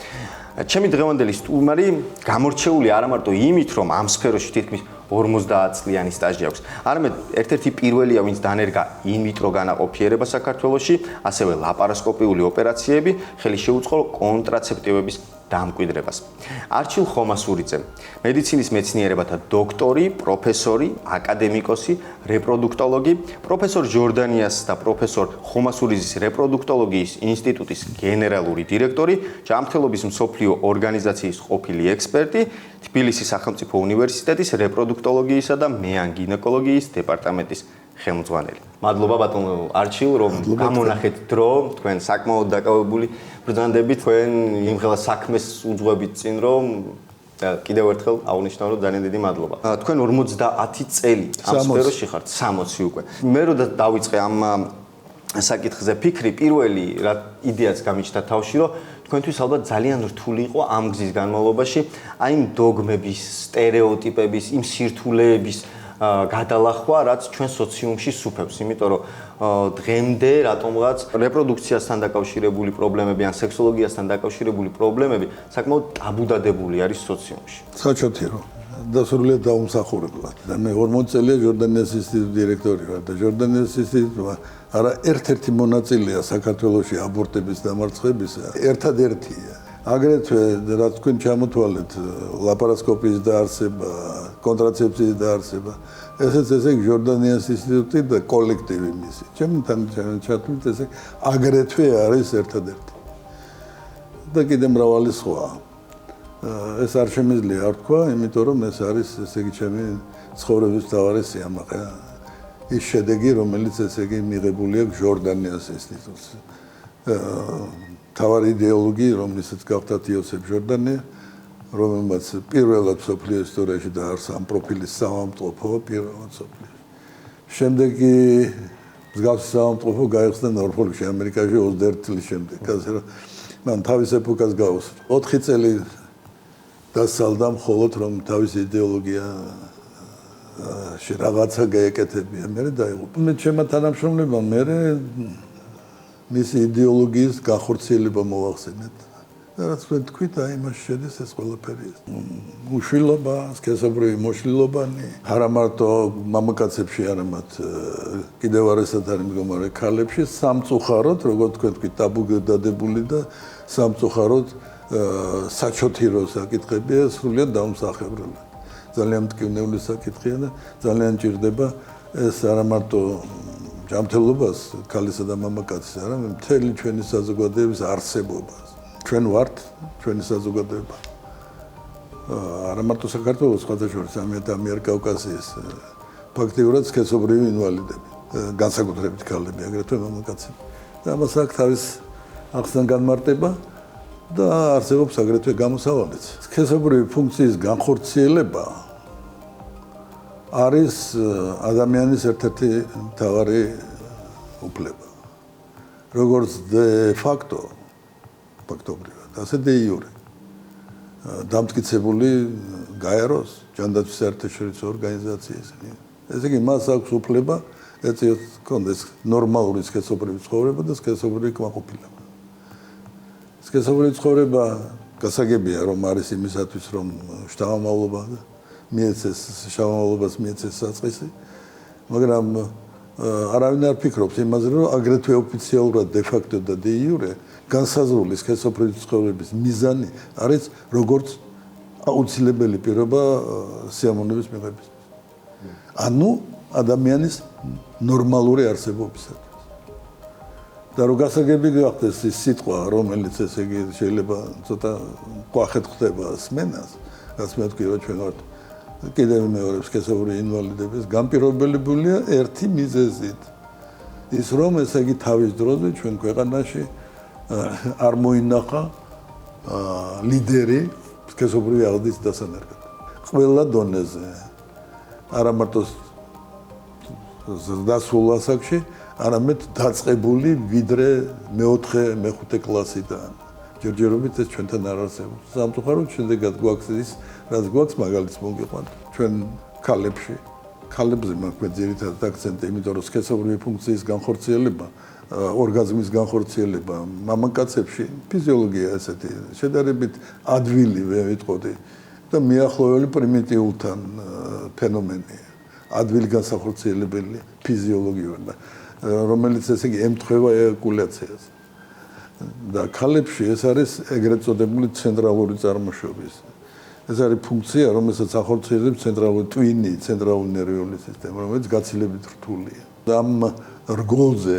ჩემი დღევანდელი სტუმარი გამორჩეული არა მარტო იმით, რომ ამ სფეროში თითქმის 50 წლიანი სტაჟი აქვს, არამედ ერთ-ერთი პირველია, ვინც დანერგა ინვიტრო განაყოფიერება საქართველოში, ასევე ლაპარასკოპიული ოპერაციები, ხელი შეუწყო კონტრაცეპტივების დამკვიდრებას. არჩილ ხომასურიძე, მედიცინის მეცნიერებათა დოქტორი, პროფესორი, აკადემიკოსი, რეპროდუქტოლოგი, პროფესორ ჟორდანიას და პროფესორ ხომასურიძის რეპროდუქტოლოგიის ინსტიტუტის გენერალური დირექტორი, ჯანმრთელობის მსოფლიო ორგანიზაციის ყოფილი ექსპერტი, თბილისის სახელმწიფო უნივერსიტეტის რეპროდუქტოლოგიისა და მეანგინეკოლოგიის დეპარტამენტის ხელმძღვანელი. მადლობა ბატონო არჩილ, რომ გამონახეთ დრო, თქვენ საკმაოდ დაკავებული ბრძანდებით, თქვენ იმხელა საქმეს უძღვებით წინ, რომ კიდევ ერთხელ აღნიშნავ, რომ ძალიან დიდი მადლობა. თქვენ 50 წელი ამ სფეროში ხართ, 60 უკვე. მე რო დავიწყე ამ საკითხზე ფიქრი, პირველი რა იდეაც გამიჩნდა თავში, რომ თქვენთვის ალბათ ძალიან რთული იყო ამ გზის განმავლობაში, აი იმ დოგმების, სტერეოტიპების, იმ სირთულეების გადალახვა, რაც ჩვენ სოციუმში სუფევს, იმიტომ რომ დღემდე რატომღაც რეპროდუქციასთან დაკავშირებული პრობლემები ან სექსოლოგიასთან დაკავშირებული პრობლემები საკმაოდ ტაბუდადებული არის სოციუმში. საჩათირო დასრულებით დაუმსახურებლად. და მე 40 წელია ჟორდანიას ინსტიტუტის დირექტორი ვარ და ჟორდანიას ინსტიტუტმა არა ერთ-ერთი მონაწილეა საქართველოში აბორტების დამარცხებისა, ერთადერთია. აგრეთვე რაც თქვენ ჩამოთვალეთ ლაპარასკოპიის დაარსება, კონტრაცეფციის დაარსება, ესეც ესე ჟორდანიას ინსტიტუტი და კოლექტივი მისი. ჩემთან ჩათვლით ესე აგრეთვე არის ერთადერთი. და კიდე მრავალი სხვა. ეს არ შემიძლია არ თქვა, იმიტომ რომ ეს არის ესე იგი ჩემი ცხოვრების მთავარი სიამაყე. ის შედეგი, რომელიც ესე იგი მიღებული აქვს ჟორდანიას ინსტიტუტს. თავარი იდეოლოგი, რომელსაც გავხდათ იოსებ ჟორდანია, რომელმაც პირველად მსოფლიო ისტორიაში დაარსა ამ პროფილის საავადმყოფო პირველად მსოფლიოში. შემდეგ კი მსგავსი საავადმყოფო გაიხსნა ნორფოლკში, ამერიკაში 21 წლის შემდეგ, ასე რომ მან თავის ეპოქას გაუსწრო. 4 წელი დასალდა მხოლოდ რომ თავის იდეოლოგია რაღაცა გაეკეთებია, მე დაიღუპა. მე ჩემმა თანამშრომლებმა მე მისი იდეოლოგიის განხორციელება მოახსენეთ. რაც თქვით, აი იმაში შედის ეს ყველაფერი. უშვილობა, სქესობრივი მოშლილობანი, არა მარტო მამაკაცებში, არამედ კიდევ არასად არის მდგომარე ქალებში, სამწუხაროდ, როგორც თქვით, ტაბუგადადებული და სამწუხაროდ საჩოთირო საკითხებია, სრულიად დაუმსახურებელი. ძალიან მტკივნეული საკითხია და ძალიან ჭირდება ეს არა მარტო ჯანმრთელობას, ქალისა და მამაკაცის, არამედ მთელი ჩვენი საზოგადოების არსებობას. ჩვენ ვართ ჩვენი საზოგადოება. არა მარტო საქართველოს, სხვადასხვა ამიერკავკასიის ფაქტიურად სქესობრივი ინვალიდები, განსაკუთრებით ქალები, აგრეთვე მამაკაცები. და ამას აქვს თავის ახსნა განმარტება და არსებობს აგრეთვე გამოსავალიც. სქესობრივი ფუნქციის განხორციელება არის ადამიანის ერთ-ერთი მთავარი უფლება. როგორც de facto ფაქტობრივად, ასე de iure. დამტკიცებული გაეროს ჯანდაცვის საერთაშორისო ორგანიზაციის. ესე იგი, მას აქვს უფლება ეწიოს კონდეს ნორმალური სქესობრივი ცხოვრება და სქესობრივი კმაყოფილება. სქესობრივი ცხოვრება გასაგებია, რომ არის იმისათვის, რომ შთამომავლობა მიეცეს, შთამომავლობას მიეცეს საწყისი, მაგრამ არავინ არ ფიქრობს იმაზე, რომ აგრეთვე ოფიციალურად de facto და de iure განსაზღვრული სქესობრივი ცხოვრების მიზანი არის როგორც აუცილებელი პირობა სიამოვნების მიღებისთვის. ანუ ადამიანის ნორმალური არსებობისათვის. და რო გასაგები გახდეს ის სიტყვა, რომელიც ესე იგი შეიძლება ცოტა ყვახეთ ხდება სმენას, რაც მე ვთქვი, რომ ჩვენ ვართ კიდევ მეორე სქესობრივი ინვალიდების განპირობებულია ერთი მიზეზით. ის რომ ესე იგი თავის დროზე ჩვენ ქვეყანაში არ მოინახა ლიდერი სქესობრივი აღზრდის დასანერგად. ყველა დონეზე. არა მარტო დასულ ასაკში, არამედ დაწყებული ვიდრე მეოთხე, მეხუთე კლასიდან. ჯერჯერობით ეს ჩვენთან არ არსებობს. სამწუხაროდ შედეგად გვაქვს ის, რაც გვაქვს მაგალითს მოგიყვანთ. ჩვენ ქალებში, ქალებზე მაქვს ძირითადად აქცენტი, იმიტომ რომ სქესობრივი ფუნქციის განხორციელება, ორგაზმის განხორციელება მამაკაცებში ფიზიოლოგია ესეთი შედარებით ადვილი ვიტყოდი და მიახლოვებული პრიმიტიულთან ფენომენია. ადვილი განსახორციელებელი ფიზიოლოგია, რომელიც ესე იგი ემთხვევა ეაკულაციას. და ქალებში ეს არის ეგრეთ წოდებული ცენტრალური წარმოშობის. ეს არის ფუნქცია, რომელსაც ახორციელებს ცენტრალური ტვინი, ცენტრალური ნერვიული სისტემა, რომელიც გაცილებით რთულია. და ამ რგოლზე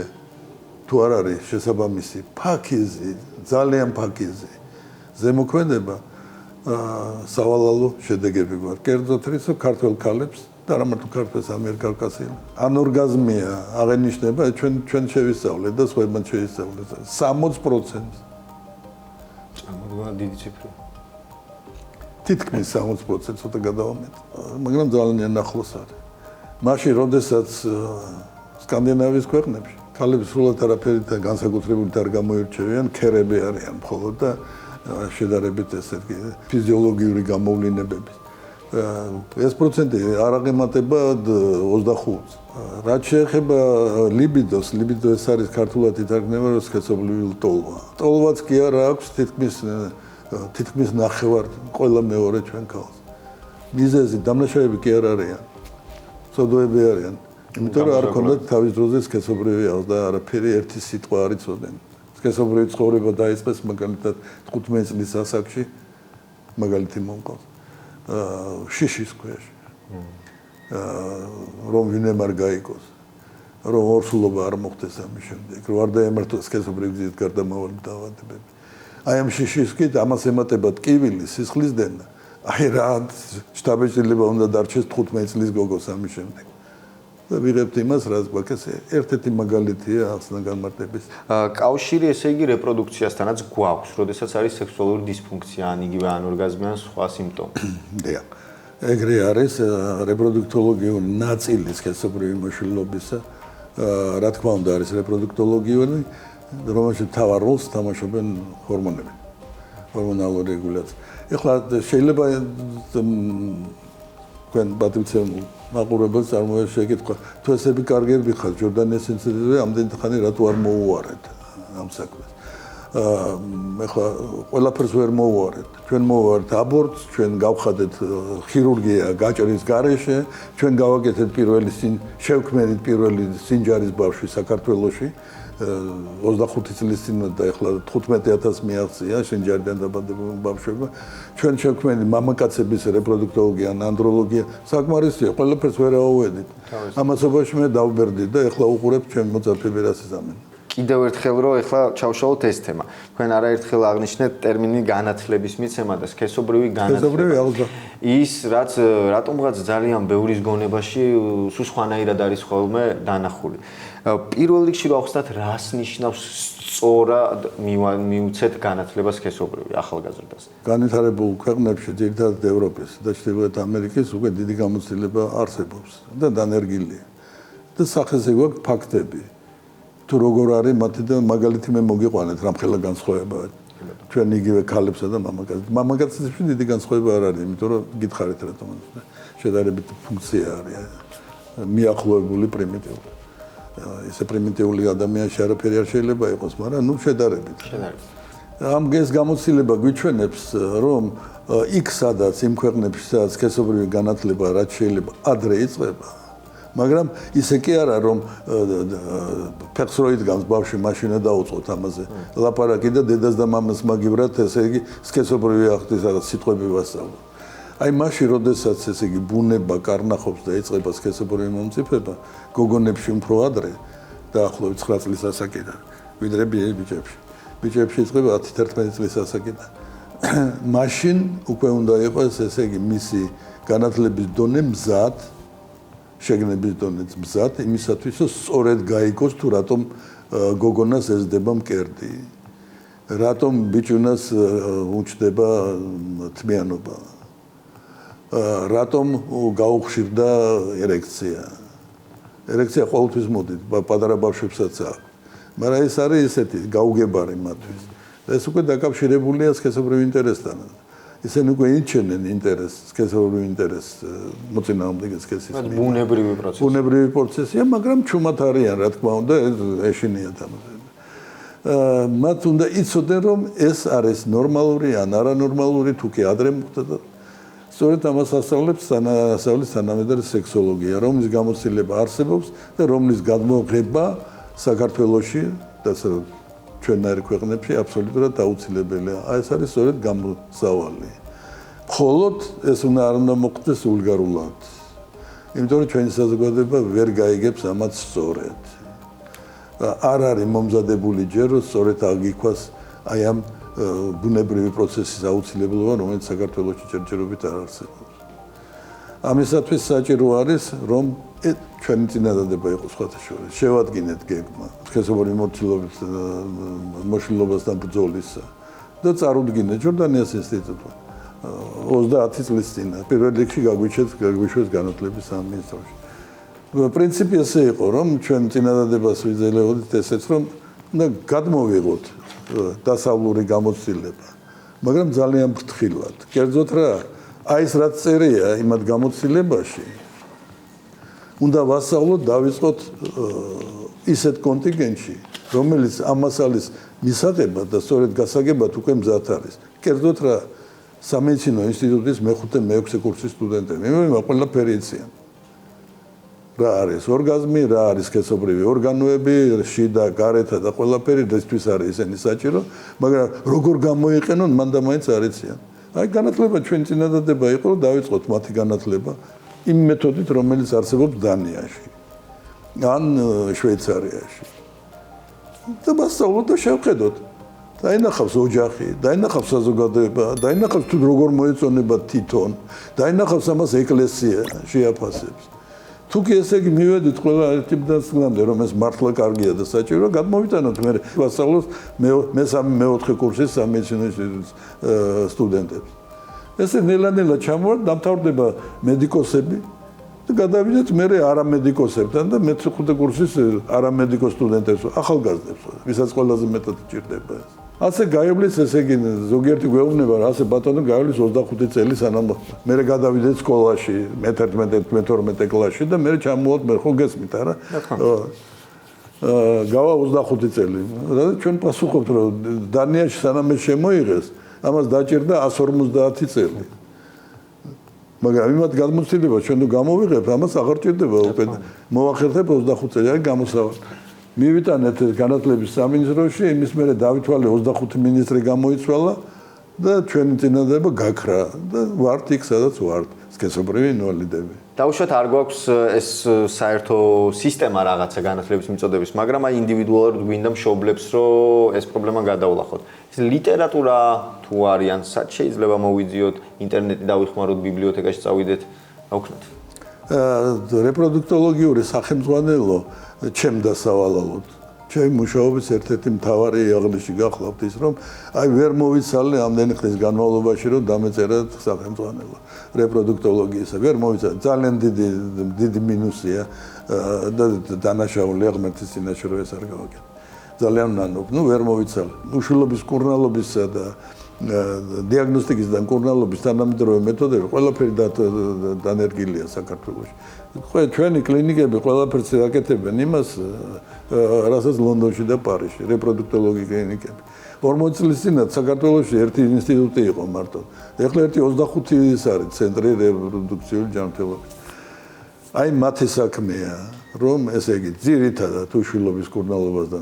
თუ არ არის შესაბამისი ფაქიზი, ძალიან ფაქიზი ზემოქმედება, სავალალო შედეგები გვაქვს. კერძოდ ის ქართველ ქალებს და არა მარტო ქართველს ამიერკავკასიელ. ანორგაზმია აღენიშნება ჩვენ შევისწავლეთ და სხვებმა შეისწავლეთ 60%. ამგვარად დიდი ციფრი. თითქმის 60% ცოტა გადავამეტ, მაგრამ ძალიან ახლოს არის. მაშინ, როდესაც სკანდინავიის ქვეყნებში ქალები სრულად არაფერი და განსაკუთრებით არ გამოირჩევიან, ქერები არიან მხოლოდ და შედარებით ესე იგი ფიზიოლოგიური გამოვლინებები. ეს პროცენტი არ აღემატება 25-ს. რაც შეეხება ლიბიდოს, ლიბიდო ეს არის ქართულად ითარგმნება რომ სქესობრივი ლტოლვა. ლტოლვაც კი არა აქვს თითქმის ნახევარ ყველა მეორე ჩვენ ქალს. მიზეზი დამნაშავეები კი არ არიან. სოდოები არიან. იმიტომ რომ არ ქონდათ თავის დროზე სქესობრივი აღზრდა, არაფერი ერთი სიტყვა არ იცოდნენ. სქესობრივი ცხოვრება დაიწყეს მაგალითად 15 წლის ასაკში მაგალითი მომყავს. შიშის ქვეშ. რომ ვინმე არ გაიგოს. რომ ორსულობა არ მოხდეს ამის შემდეგ. რომ არ დაემართოს სქესობრივი გზით გარდამავალი დაავადებები. აი ამ შიშის კი ამას ემატება ტკივილი, სისხლის დენა. აი რა შთაბეჭდილება უნდა დარჩეს 15 წლის გოგოს ამის შემდეგ. და ვიღებთ იმას, რაც გვაქვს ერთ-ერთი მაგალითია ახსნა განმარტების. კავშირი ესე იგი რეპროდუქციასთანაც გვაქვს, როდესაც არის სექსუალური დისფუნქცია, ან იგივე ანორგაზმი ან სხვა სიმპტომი. დიახ. ეგრე არის რეპროდუქტოლოგიური ნაწილი სქესობრივი მოშლილობისა. რა თქმა უნდა არის რეპროდუქტოლოგიური, რომელშიც თავარ როლს თამაშობენ ჰორმონები. ჰორმონალური რეგულაცია. ეხლა შეიძლება თქვენ პატრიცემულ მაყურებელს წარმოიდგინეთ შეკითხვა, თუ ესები კარგები ხარ ჯორდან ესენსზე ამდენი ხანი რატო არ მოუარეთ ამ საქმეს. ეხლა ყველაფერს ვერ მოვუარეთ. ჩვენ მოვუარეთ აბორტს, ჩვენ გავხადეთ ხირურგია გაჭრის გარეშე, ჩვენ გავაკეთეთ შევქმნით პირველი სინჯარის ბავშვი საქართველოში. 25 წლის წინ და ეხლა 15000 მიაღწია სინჯარიდან დაბადებულმა ბავშვებმა. ჩვენ შევქმნით მამაკაცების რეპროდუქტოლოგია, ანდროლოგია, საკმარისია, ყველაფერს ვერ ავუვედით. ამასობაში მე დავბერდი და ეხლა უყურებ ჩვენ მოწაფეები რა სიზამენ. კიდევ ერთხელ რომ ეხლა ჩავშალოთ ეს თემა. თქვენ არაერთხელ აღნიშნეთ ტერმინი განათლების მიცემა და სქესობრივი განათლება. ის რაც რატომღაც ძალიან ბევრის გონებაში სულ სხვანაირად არის ხოლმე დანახული. პირველ რიგში რა ხსნათ რას ნიშნავს სწორად მიუცეთ განათლება სქესობრივი ახალგაზრდას. განვითარებულ ქვეყნებში, ძირითადად ევროპის და ჩრდილოეთ ამერიკის უკვე დიდი გამოცდილება არსებობს და დანერგილია. და სახეზე გვაქვს ფაქტები. თუ როგორ არის მათი და მაგალითი მე მოგიყვანეთ რამხელა განსხვავება ჩვენ იგივე ქალებსა და მამაკაცებს. მამაკაცებში დიდი განსხვავება არ არის, იმიტომ რომ გითხარით რატომ შედარებით ფუნქცია არის მიახლოებული პრიმიტიული. ესე პრიმიტიული ადამიანში არაფერი არ შეიძლება იყოს, მაგრამ ნუ შედარებით. ამ ეს გამოცდილება გვიჩვენებს, რომ იქ სადაც იმ ქვეყნებში სადაც სქესობრივი განათლება რაც შეიძლება ადრე იწყება, მაგრამ ისე კი არა რომ ფეხს რო იდგამს ბავშვი მაშინა დაუწყოთ ამაზე ლაპარაკი და დედას და მამას მაგივრად ესე იგი სქესობრივი ახდის რაღაც სიტყვები ვასწავლო. აი მაშინ როდესაც ესე იგი ბუნება კარნახობს და იწყება სქესობრივი მომწიფება გოგონებში უფრო ადრე დაახლოებით 9 წლის ასაკიდან ვიდრე ბიჭებში. ბიჭებში იწყება 10-11 წლის ასაკიდან. მაშინ უკვე უნდა იყოს ესე იგი მისი განათლების დონე მზად შეგნების დონეც მზად იმისათვის რომ სწორედ გაიგოს თუ რატომ გოგონას ეზდება მკერდი. რატომ ბიჭუნას უჩდება თმიანობა. რატომ გაუხშირდა ერექცია. ერექცია ყოველთვის მოდის, პატარა ბავშვებსაც აქვს. მაგრამ ეს არის ესეთი გაუგებარი მათთვის. ეს უკვე დაკავშირებულია სქესობრივ ინტერესთან. ისინი უკვე ინჩენენ ინტერესს, სქესობრივ ინტერესს მოწინააღმდეგე სქესის. ბუნებრივი პროცესია, მაგრამ ჩუმად არიან, რა თქმა უნდა, ეშინიათ ამაზე. მათ უნდა იცოდნენ, რომ ეს არის ნორმალური ან არანორმალური, თუ კი ადრე მოხდა და სწორედ ამას ასწავლებს თანამედროვე სექსოლოგია, რომლის გამოცდილება არსებობს და რომლის გადმოღება საქართველოში და ჩვენნაირ ქვეყნებში აბსოლუტურად აუცილებელია. ეს არის სწორედ გამოსავალი. მხოლოდ ეს არ უნდა მოხდეს ვულგარულად. იმიტომ რომ ჩვენი საზოგადოება ვერ გაიგებს ამას სწორედ. არ არის მომზადებული ჯერ რომ სწორედ აგიქვას აი ამ ბუნებრივი პროცესის აუცილებლობა, რომელიც საქართველოში ჯერჯერობით არ არსებობს. ამისათვის საჭირო არის, რომ ჩვენი წინადადება იყოს სხვათა შორის. შევადგინეთ გეგმა, სქესობრივი მოშლილობასთან ბრძოლისა და წარუდგინეთ ჯორდანიას ინსტიტუტმა 30 წლის წინ. პირველ რიგში გაგვიშვეს განათლების სამინისტროში. პრინციპი ესე იყო, რომ ჩვენ წინადადებას ვიძლეოდით ესეც, რომ უნდა გადმოვიღოთ დასავლური გამოცდილება, მაგრამ ძალიან ფრთხილად. კერძოდ რა, აი ეს რაც წერია იმათ გამოცდილებაში, უნდა ვასწავლოთ, დავიწყოთ ისეთ კონტინგენტში, რომელიც ამ მასალის მისაღებად და სწორედ გასაგებად უკვე მზად არის. კერძოდ რა, სამედიცინო ინსტიტუტის მე-5-მე-6 კურსის სტუდენტები, მე ყველაფერი იციან. რა არის ორგაზმი, რა არის სქესობრივი ორგანოები, შიდა, გარეთა და ყველაფერი დღესთვის არის ესენი საჭირო, მაგრამ როგორ გამოიყენონ, მან და მაინც არ იციან. აი განათლება ჩვენ წინადადება იყო, რომ დავიწყოთ მათი განათლება იმ მეთოდით, რომელიც არსებობს დანიაში ან შვეიცარიაში. და მასწავლოთ და შევხედოთ. დაინახავს ოჯახი, დაინახავს საზოგადოება, დაინახავს თუ როგორ მოეწონება თვითონ, დაინახავს ამას ეკლესია შეაფასებს. თუ კი ესე იგი მივედით ყველა ერთიდან წლამდე, რომ ეს მართლა კარგია და საჭირო, გადმოვიტანოთ მე ვასწავლოთ მე-3-მე-4 კურსის სამედიცინო ინსტიტუტის სტუდენტებს. ესე ნელა-ნელა ჩამოვარდ, დამთავრდება მედიკოსები და გადავიდეთ მე არამედიკოსებთან და მე-5 კურსის არამედიკოს სტუდენტებს, ახალგაზრდებს, ვისაც ყველაზე მეტად ჭირდება ეს. ასე გაივლის ესე იგი ზოგიერთი გვეუბნება რა ასე ბატონო გაივლის 25 წელი სანამ მე გადავიდეთ სკოლაში მე-11-მე-12 კლასში და მე ჩამოვარდ მე ხო გესმით არა გავა 25 წელი. რა ჩვენ პასუხობთ რომ დანიაში სანამ ეს შემოიღეს, ამას დაჭირდა 150 წელი. მაგრამ იმათ გადმოცდილება ჩვენ თუ გამოვიღებთ, ამას აღარ ჭირდება უკეთ. მოვახერხებ 25 წელი, აი გამოსავალ. მივიტანეთ განათლების სამინისტროში, იმის მერე დავითვალე 25 მინისტრი გამოიცვალა და ჩვენი წინადადება გაქრა და ვართ იქ, სადაც ვართ. სქესობრივი ინვალიდები. დაუშვათ არ გვაქვს ეს საერთო სისტემა რაღაცა განათლების მიწოდების, მაგრამ აი ინდივიდუალურად გვინდა მშობლებს, რომ ეს პრობლემა გადაულახოთ. ეს ლიტერატურა თუ არიან, სად შეიძლება მოვიძიოთ, ინტერნეტი დავიხმაროთ, ბიბლიოთეკაში წავიდეთ, რა ვქნათ? რეპროდუქტოლოგიური სახელმძღვანელო ჩემ დასავალალოდ. ჩემი მუშაობის ერთ-ერთი მთავარი აღნიში გახლავთ ის, რომ აი ვერ მოვიცალე ამდენი ხნის განმავლობაში, რომ დამეწერა სახელმძღვანელო რეპროდუქტოლოგიისა. ვერ მოვიცალე. ძალიან დიდი მინუსია და დანაშაული აღმერთის წინაშე რომ ეს არ გავაკეთე. ძალიან ნანობ. ნუ ვერ მოვიცალე. უშვილობის კურნალობისა და დიაგნოსტიკის და კურნალობის თანამედროვე მეთოდები ყველაფერი დანერგილია საქართველოში. ჩვენი კლინიკები ყველაფერს აკეთებენ იმას, რასაც ლონდონში და პარიზში, რეპროდუქტოლოგიის კლინიკები. 40 წლის წინათ საქართველოში ერთი ინსტიტუტი იყო მარტო. ეხლა ერთი 25 ის არის ცენტრი რეპროდუქციული ჯანმრთელობის. აი მათი საქმეა, რომ ესე იგი ძირითადად უშვილობის კურნალობას და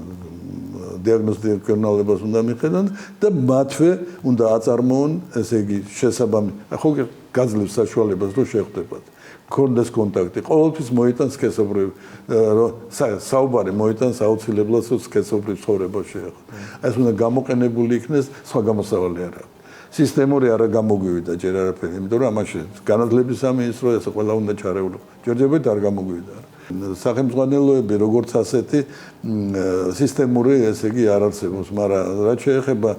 დიაგნოსტიკის კურნალობას უნდა მიხედონ და მათვე უნდა აწარმოონ, ესე იგი შესაბამისი. ხო გაძლევს საშუალებას რომ შეხვდებათ. კონდეს კონტაქტი. ყოველთვის მოიტანს სქესობრივ საუბარი მოიტანს აუცილებლად სქესობრივ ცხოვრებას შეეხო. ეს უნდა გამოყენებული იქნეს, სხვა გამოსავალი არ აქვს. სისტემური არა გამოგვივიდა ჯერ არაფერი, იმიტომ რომ ამაში განათლების სამინისტრო ეს ყველა უნდა ჩარეულიყო. ჯერჯერობით არ გამოგვივიდა. სახელმძღვანელოები როგორც ასეთი სისტემური ესე იგი არ არსებობს, მაგრამ რაც შეეხება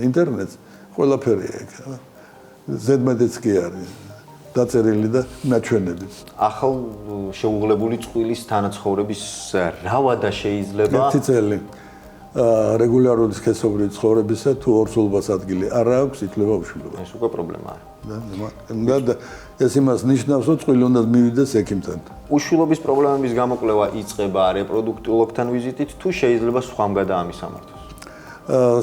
ინტერნეტს, ყველაფერი აქ. ზედმეტიც კი არის. დაწერილი და ნაჩვენები. ახალ შეუღლებული წყვილის თანაცხოვრების რა ვადა შეიძლება? 1 წელი რეგულარული სქესობრივი ცხოვრებისა თუ ორსულობას ადგილი არ აქვს, ითვლება უშვილობა. ეს უკვე პრობლემაა. და ეს იმას ნიშნავს, რომ წყვილი უნდა მივიდეს ექიმთან. უშვილობის პრობლემების გამოკვლევა იწყება რეპროდუქტოლოგთან ვიზიტით თუ შეიძლება სხვამ გადაამისამართოს?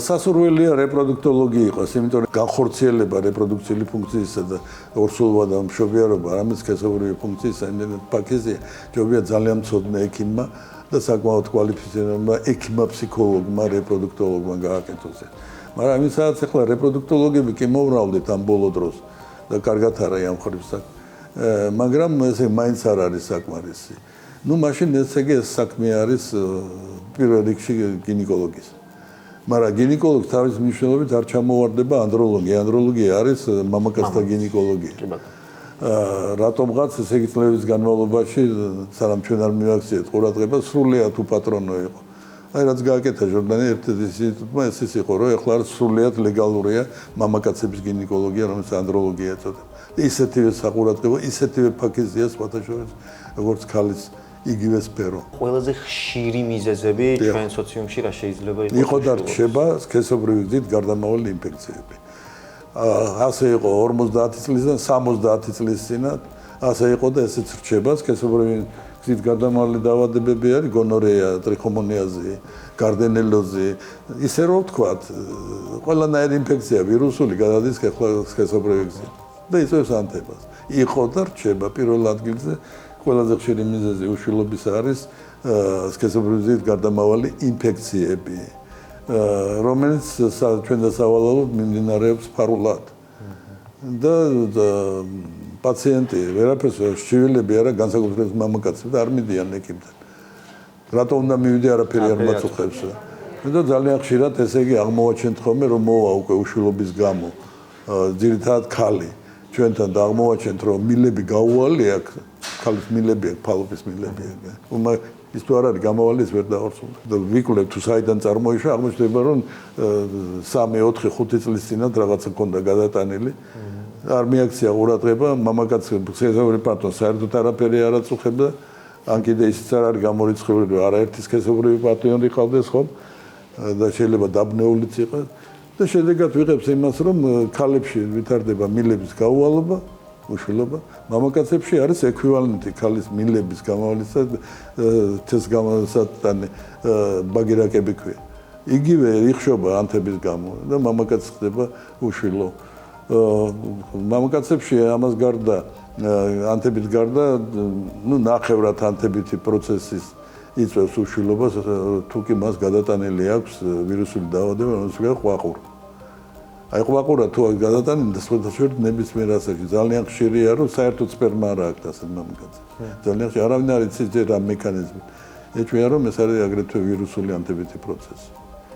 სასურველია რეპროდუქტოლოგი იყოს, იმიტომ რომ განხორციელება რეპროდუქციული ფუნქციისა და ორსულობა და მშობიარობა, რამაც სქესობრივი ფუნქციის იმედად პაკეზია, ჯობია ძალიან მცოდნე ექიმმა და საკმაოდ კვალიფიცირებულმა ექიმმა ფსიქოლოგმა რეპროდუქტოლოგმა გააკეთოს. მაგრამ იმისაც ახლა რეპროდუქტოლოგები კი მოვრავლდით ამ ბოლო დროს და კარგად არა ამ ხრივ საქმე. მაგრამ ესე მაინც არ არის საკმარისი. ნუ მაშინ ესე იგი ეს საქმე არის პირველ რიგში გინეკოლოგის. მაგრამ გინეკოლოგს თავის მნიშვნელობით არ ჩამოვარდება ანდროლოგია. ანდროლოგია არის მამაკაცთა გინეკოლოგია. რატომღაც ესე იგი წლების განმავლობაში სანამ ჩვენ არ მივაქციეთ ყურადღება, სრულიად უპატრონო იყო. აი რაც გააკეთა ჟორდანი ერთ-ერთ ინსტიტუტმა ეს ის იყო, რომ ეხლა სრულიად ლეგალურია მამაკაცების გინეკოლოგია, რომელიც ანდროლოგია ეწოდება. ისეთივე საყურადღებო, ისეთივე ფაქიზია სხვათა შორის, როგორც ქალის იგივე სფერო. ყველაზე ხშირი მიზეზები ჩვენ სოციუმში რა შეიძლება იყოს? იყო და რჩება სქესობრივი გზით გარდამავალი ინფექციები. ასე იყო 50 წლისგან 70 წლის წინათ, ასე იყო და ესეც რჩება სქესობრივი გზით გარდამავალი დაავადებები არის გონორეა, ტრიქომონიაზი, გარდენელოზი, ისე რომ ვთქვათ, ყველანაირი ინფექცია ვირუსული გადადის სქესობრივი გზით და იწვევს ანთებას. იყო და რჩება პირველ ადგილზე ყველაზე ხშირი მიზეზი უშვილობის არის სქესობრივი გზით გარდამავალი ინფექციები, რომელიც ჩვენ დასავალალოდ მიმდინარეობს ფარულად. და პაციენტი ვერაფერს შივილები არა განსაკუთრებით მამაკაცები და არ მიდიან ექიმთან. რატო უნდა მივიდე არაფერი არ მაწუხებს. და ძალიან ხშირად ესე იგი აღმოვაჩენთ ხოლმე რომ მოვა უკვე უშვილობის გამო ძირითადად ქალი ჩვენთან და აღმოვაჩენთ რომ მილები გაუვალი აქვს ქალის მილები აქვს ფალობის მილები აქვს. ის თუ არ არის გამოვალი ის ვერ დაორსულდება. და ვიკვლევ თუ საიდან წარმოიშვა აღმოჩნდება რომ 3, 4, 5 წლის წინათ რაღაცა ქონდა გადატანილი. არ მიაქცია ყურადღება მამაკაცს სქესობრივი პარტნიორი საერთოდ არაფერი არ აწუხებდა. ან კიდე ისიც არ არის გამორიცხული რომ არაერთი სქესობრივი პარტნიორი ყავდეს ხომ და შეიძლება დაბნეულიც იყოს. და შედეგად ვიღებს იმას რომ ქალებში ვითარდება მილების გაუვალობა უშვილობა. მამაკაცებში არის ეკვივალენტი ქალის მილების გამოვლისა თეს გამოსატანი ბაგირაკები ქვია. იგივე იხშობა ანთების გამო და მამაკაცი ხდება უშვილო. მამაკაცებში ამას გარდა ანთების გარდა ნახევრად ანთებითი პროცესის იწვევს უშვილობას თუ კი მას გადატანილი აქვს ვირუსული დაავადება, რომელსაც ყვაყურა. აი ყვაყურა თუ გადატანილი სხვადასხვა ნებისმიერ ასაკში ძალიან ხშირია რომ საერთოდ სპერმა არ აქვს ასეთ მამაკაცს. ძალიან ხშირი არავინ არ იცის რა მექანიზმი. ეჭვია რომ ეს არის აგრეთვე ვირუსული ანთებითი პროცესი.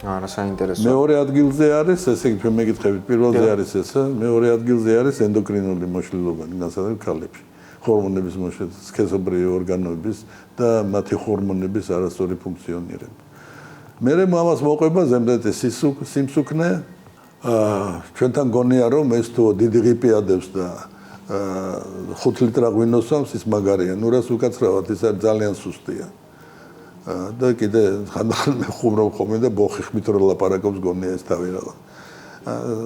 არა საინტერესო. მეორე ადგილზე არის, ესე იგი ჩვენ მეკითხებით, პირველზე არის ესა, მეორე ადგილზე არის ენდოკრინული მოშლილობა, განსაკუთრებით ქალებში. ჰორმონების მოშლილება, სქესობრივი ორგანოების და მათი ჰორმონების არასწორი ფუნქციონირება. მერე მამას მოყვება ზემდეთი სიმსუქნე, ჩვენთან გონია რომ ეს თუ დიდი ღიპი ადევს და 5 ლიტრ ღვინოსავს ის მაგარია, ნურას უკაცრავად ის არის ძალიან სუსტია. და კიდე ხანდახან მე ხუმრობ ხოლმე და ბოხი ხმით რო ლაპარაკობს გონია ეს თავი რაღაც.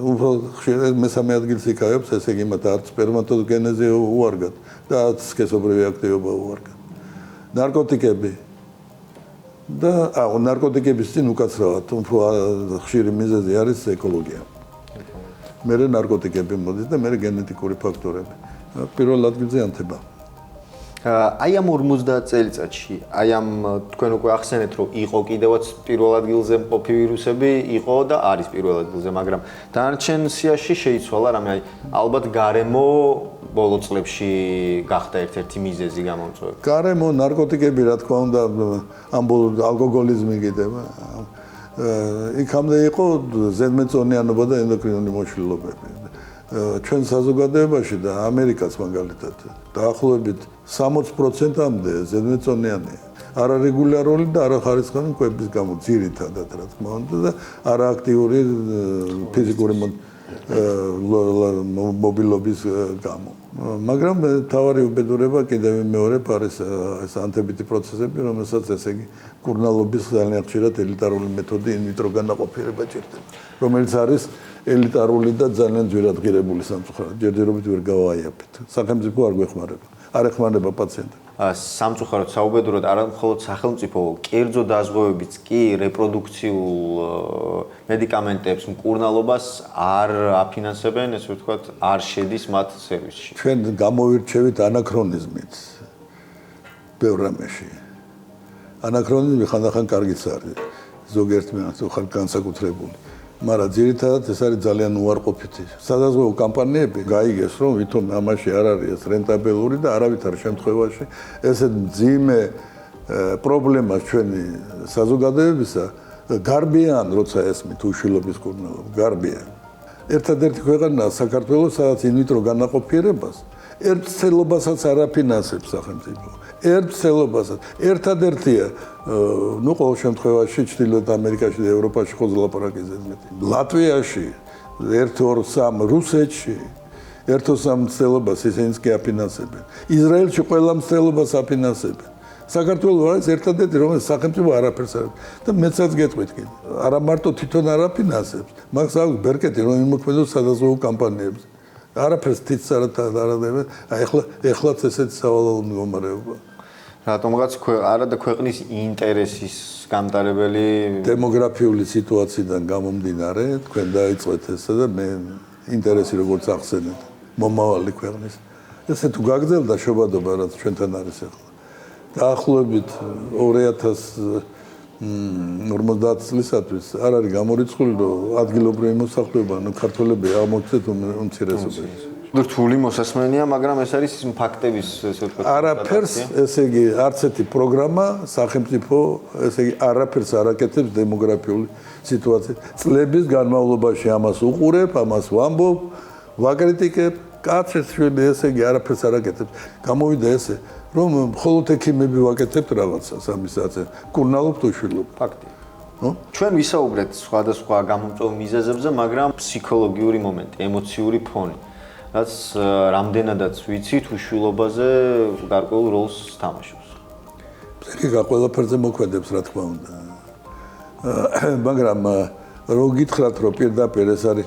უფრო ხშირად მესამე ადგილს იკავებს, ესე იგი მათ არც სპერმატოგენეზი უარგად და არც სქესობრივი აქტივობა უარგად. ნარკოტიკები და ნარკოტიკების წინ უკაცრავად უფრო ხშირი მიზეზი არის ეკოლოგია. მერე ნარკოტიკები მოდის და მერე გენეტიკური ფაქტორები. პირველ ადგილზე ანთება. აი ამ 50 წელიწადში, აი ამ თქვენ უკვე ახსენეთ, რომ იყო კიდევაც პირველ ადგილზე მყოფი ვირუსები, იყო და არის პირველ ადგილზე, მაგრამ დანარჩენ სიაში შეიცვალა რამე, აი ალბათ გარემო ბოლო წლებში გახდა ერთ-ერთი მიზეზი გამომწვევი. გარემო, ნარკოტიკები, რა თქმა უნდა, ამ ბოლო ალკოგოლიზმი კიდევ. იქამდე იყო ზედმეტწონიანობა და ენდოკრინული მოშლილობები. ჩვენ საზოგადოებაში და ამერიკაც მაგალითად დაახლოებით 60%-მდე ზედმეტწონიანია. არარეგულარული და არახარისხიანი კვების გამო ძირითადად რა თქმა უნდა და არააქტიური ფიზიკური მობილობის გამო. მაგრამ თავარი უბედურება კიდევ მეორე არის ეს ანთებითი პროცესები, რომელსაც ესე იგი კურნალობის ძალიან ხშირად ელიტარული მეთოდი ინვიტრო განაყოფიერება ჭირდება, რომელიც არის ელიტარული და ძალიან ძვირად ღირებული სამწუხაროდ. ჯერჯერობით ვერ გავაიაფეთ. სახელმწიფო არ გვეხმარება. არ ეხმარება პაციენტებს. სამწუხაროდ საუბედუროდ არა მხოლოდ სახელმწიფო, კერძო დაზღვევებიც კი რეპროდუქციულ მედიკამენტებს, მკურნალობას არ აფინანსებენ, ესე ვთქვათ, არ შედის მათ სერვისში. ჩვენ გამოვირჩევით ანაქრონიზმით. ბევრ რამეში. ანაქრონიზმი ხანდახან კარგიც არის. ზოგიერთ მიანს ხარ განსაკუთრებული. მაგრამ ძირითადად ეს არის ძალიან უარყოფითი. სადაზღვევო კამპანიები გაიგეს, რომ ვითომ ამაში არ არის რენტაბელური და არავითარ შემთხვევაში ესეთ მძიმე პრობლემას ჩვენი საზოგადოებისა გარბიან, როცა ესმით უშვილობის კურნალობა, გარბიან. ერთადერთი ქვეყანაა საქართველოს, სადაც ინვიტრო განაყოფიერებას ერთ ცელობასაც არ აფინანსებს სახელმწიფო. ერთ ცელობასაც. ერთადერთია ყოველ შემთხვევაში ჩრდილოეთ ამერიკაში და ევროპაში ხო ლაპარაკი ზედმეტი. ლატვიაში 1-2-3 რუსეთში 1-3 ცელობას ისინიც კი აფინანსებენ. ისრაელში ყველა ცელობას აფინანსებენ. საქართველოს არის ერთადერთი რომელიც სახელმწიფო არაფერს არ და მეცაც გეტყვით კიდე. არა მარტო თვითონ არ აფინანსებს, მაგას აქვს ბერკეტი რომ იმოქმედოს სადაზღვევო კამპანიებს. არაფერს თითს არ არადებენ. აი ეხლაც ესეთი სავალალო მდგომარეობა. რატომღაც არა და ქვეყნის ინტერესის გამტარებელი დემოგრაფიული სიტუაციიდან გამომდინარე, თქვენ დაიწყეთ ესა და მე ინტერესი როგორც ახსენეთ, მომავალი ქვეყნის. ესე თუ გაგრძელდა შობადობა, რაც ჩვენთან არის ახლა. დაახლოებით 2050 წლისათვის არ არის გამორიცხული, რომ ადგილობრივი მოსახლეობა, ქართველები აღმოჩნდეთ უმცირესობაში. რთული მოსასმენია, მაგრამ ეს არის ფაქტების, ესე ვთქვათ, არაფერს, ესე იგი, არც ერთი პროგრამა სახელმწიფო, ესე იგი, არაფერს არ აკეთებს დემოგრაფიული სიტუაციით. წლების განმავლობაში ამას უყურებ, ამას ვამბობ, ვაკრიტიკებ, კაცებს შვილი, ესე იგი, არაფერს არ აკეთებს. გამოვიდა ესე, რომ მხოლოდ ექიმები ვაკეთებთ რაღაცას ამისაცე, კურნალობთ უშვილობ. ფაქტია. ჩვენ ვისაუბრეთ სხვადასხვა გამომწვევ მიზეზებზე, მაგრამ ფსიქოლოგიური მომენტი, ემოციური ფონი, რაც რამდენადაც ვიცით, უშვილობაზე გარკვეულ როლს თამაშობს. ფსიქიკა ყველაფერზე მოქმედებს, რა თქმა უნდა. მაგრამ რო გითხრათ, რომ პირდაპირ ეს არის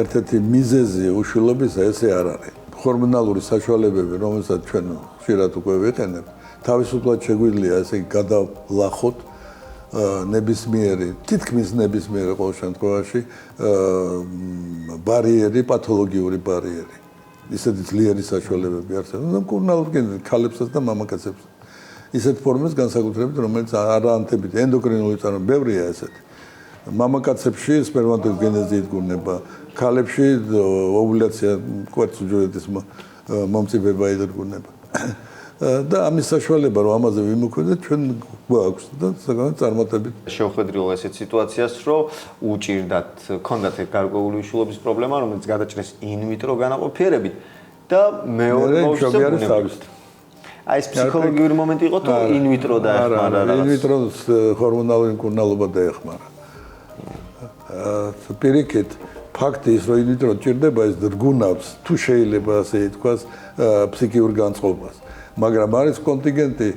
ერთ-ერთი მიზეზი უშვილობისა, ესე არ არის. ჰორმონალური საშუალებები, რომელსაც ჩვენ ხშირად უკვე ვიყენებთ, თავისუფლად შეგვიძლია ესე გადავლახოთ ნებისმიერი, თითქმის ნებისმიერი ყოველ შემთხვევაში ბარიერი, პათოლოგიური ბარიერი. ისეთი ძლიერი საშუალებები არსებობს. მკურნალობ ქალებსაც და მამაკაცებს. ისეთ ფორმებს განსაკუთრებით, რომელიც არაანთებით ენდოკრინული წარმოება, ბევრია ესეთი. მამაკაცებში სპერმატოგენეზი იდგუნება, ქალებში ოვულაცია, კვერცხუჯრედის მომწიფება იდგუნება. და ამის საშუალება რომ ამაზე ვიმოქმედეთ ჩვენ გვაქვს და საკმაოდ წარმატებით შევხედრილ ესეთ სიტუაციას რომ უჭირდათ ქონდათ გარკვეული უშუალობის პრობლემა რომელიც გადაჭრეს ინვიტრო განაყოფიერებით და მეორე ბავშვს აი ეს ფსიქოლოგიური მომენტი იყო თუ ინვიტრო დაეხმარა რაღაც ინვიტროს ჰორმონალური მკურნალობა დაეხმარა პირიქით ფაქტი ის რომ ინვიტრო ჭირდება ეს რგუნავს თუ შეიძლება ასე ითქვას ფსიქიურ განწყობას მაგრამ არის კონტინგენტი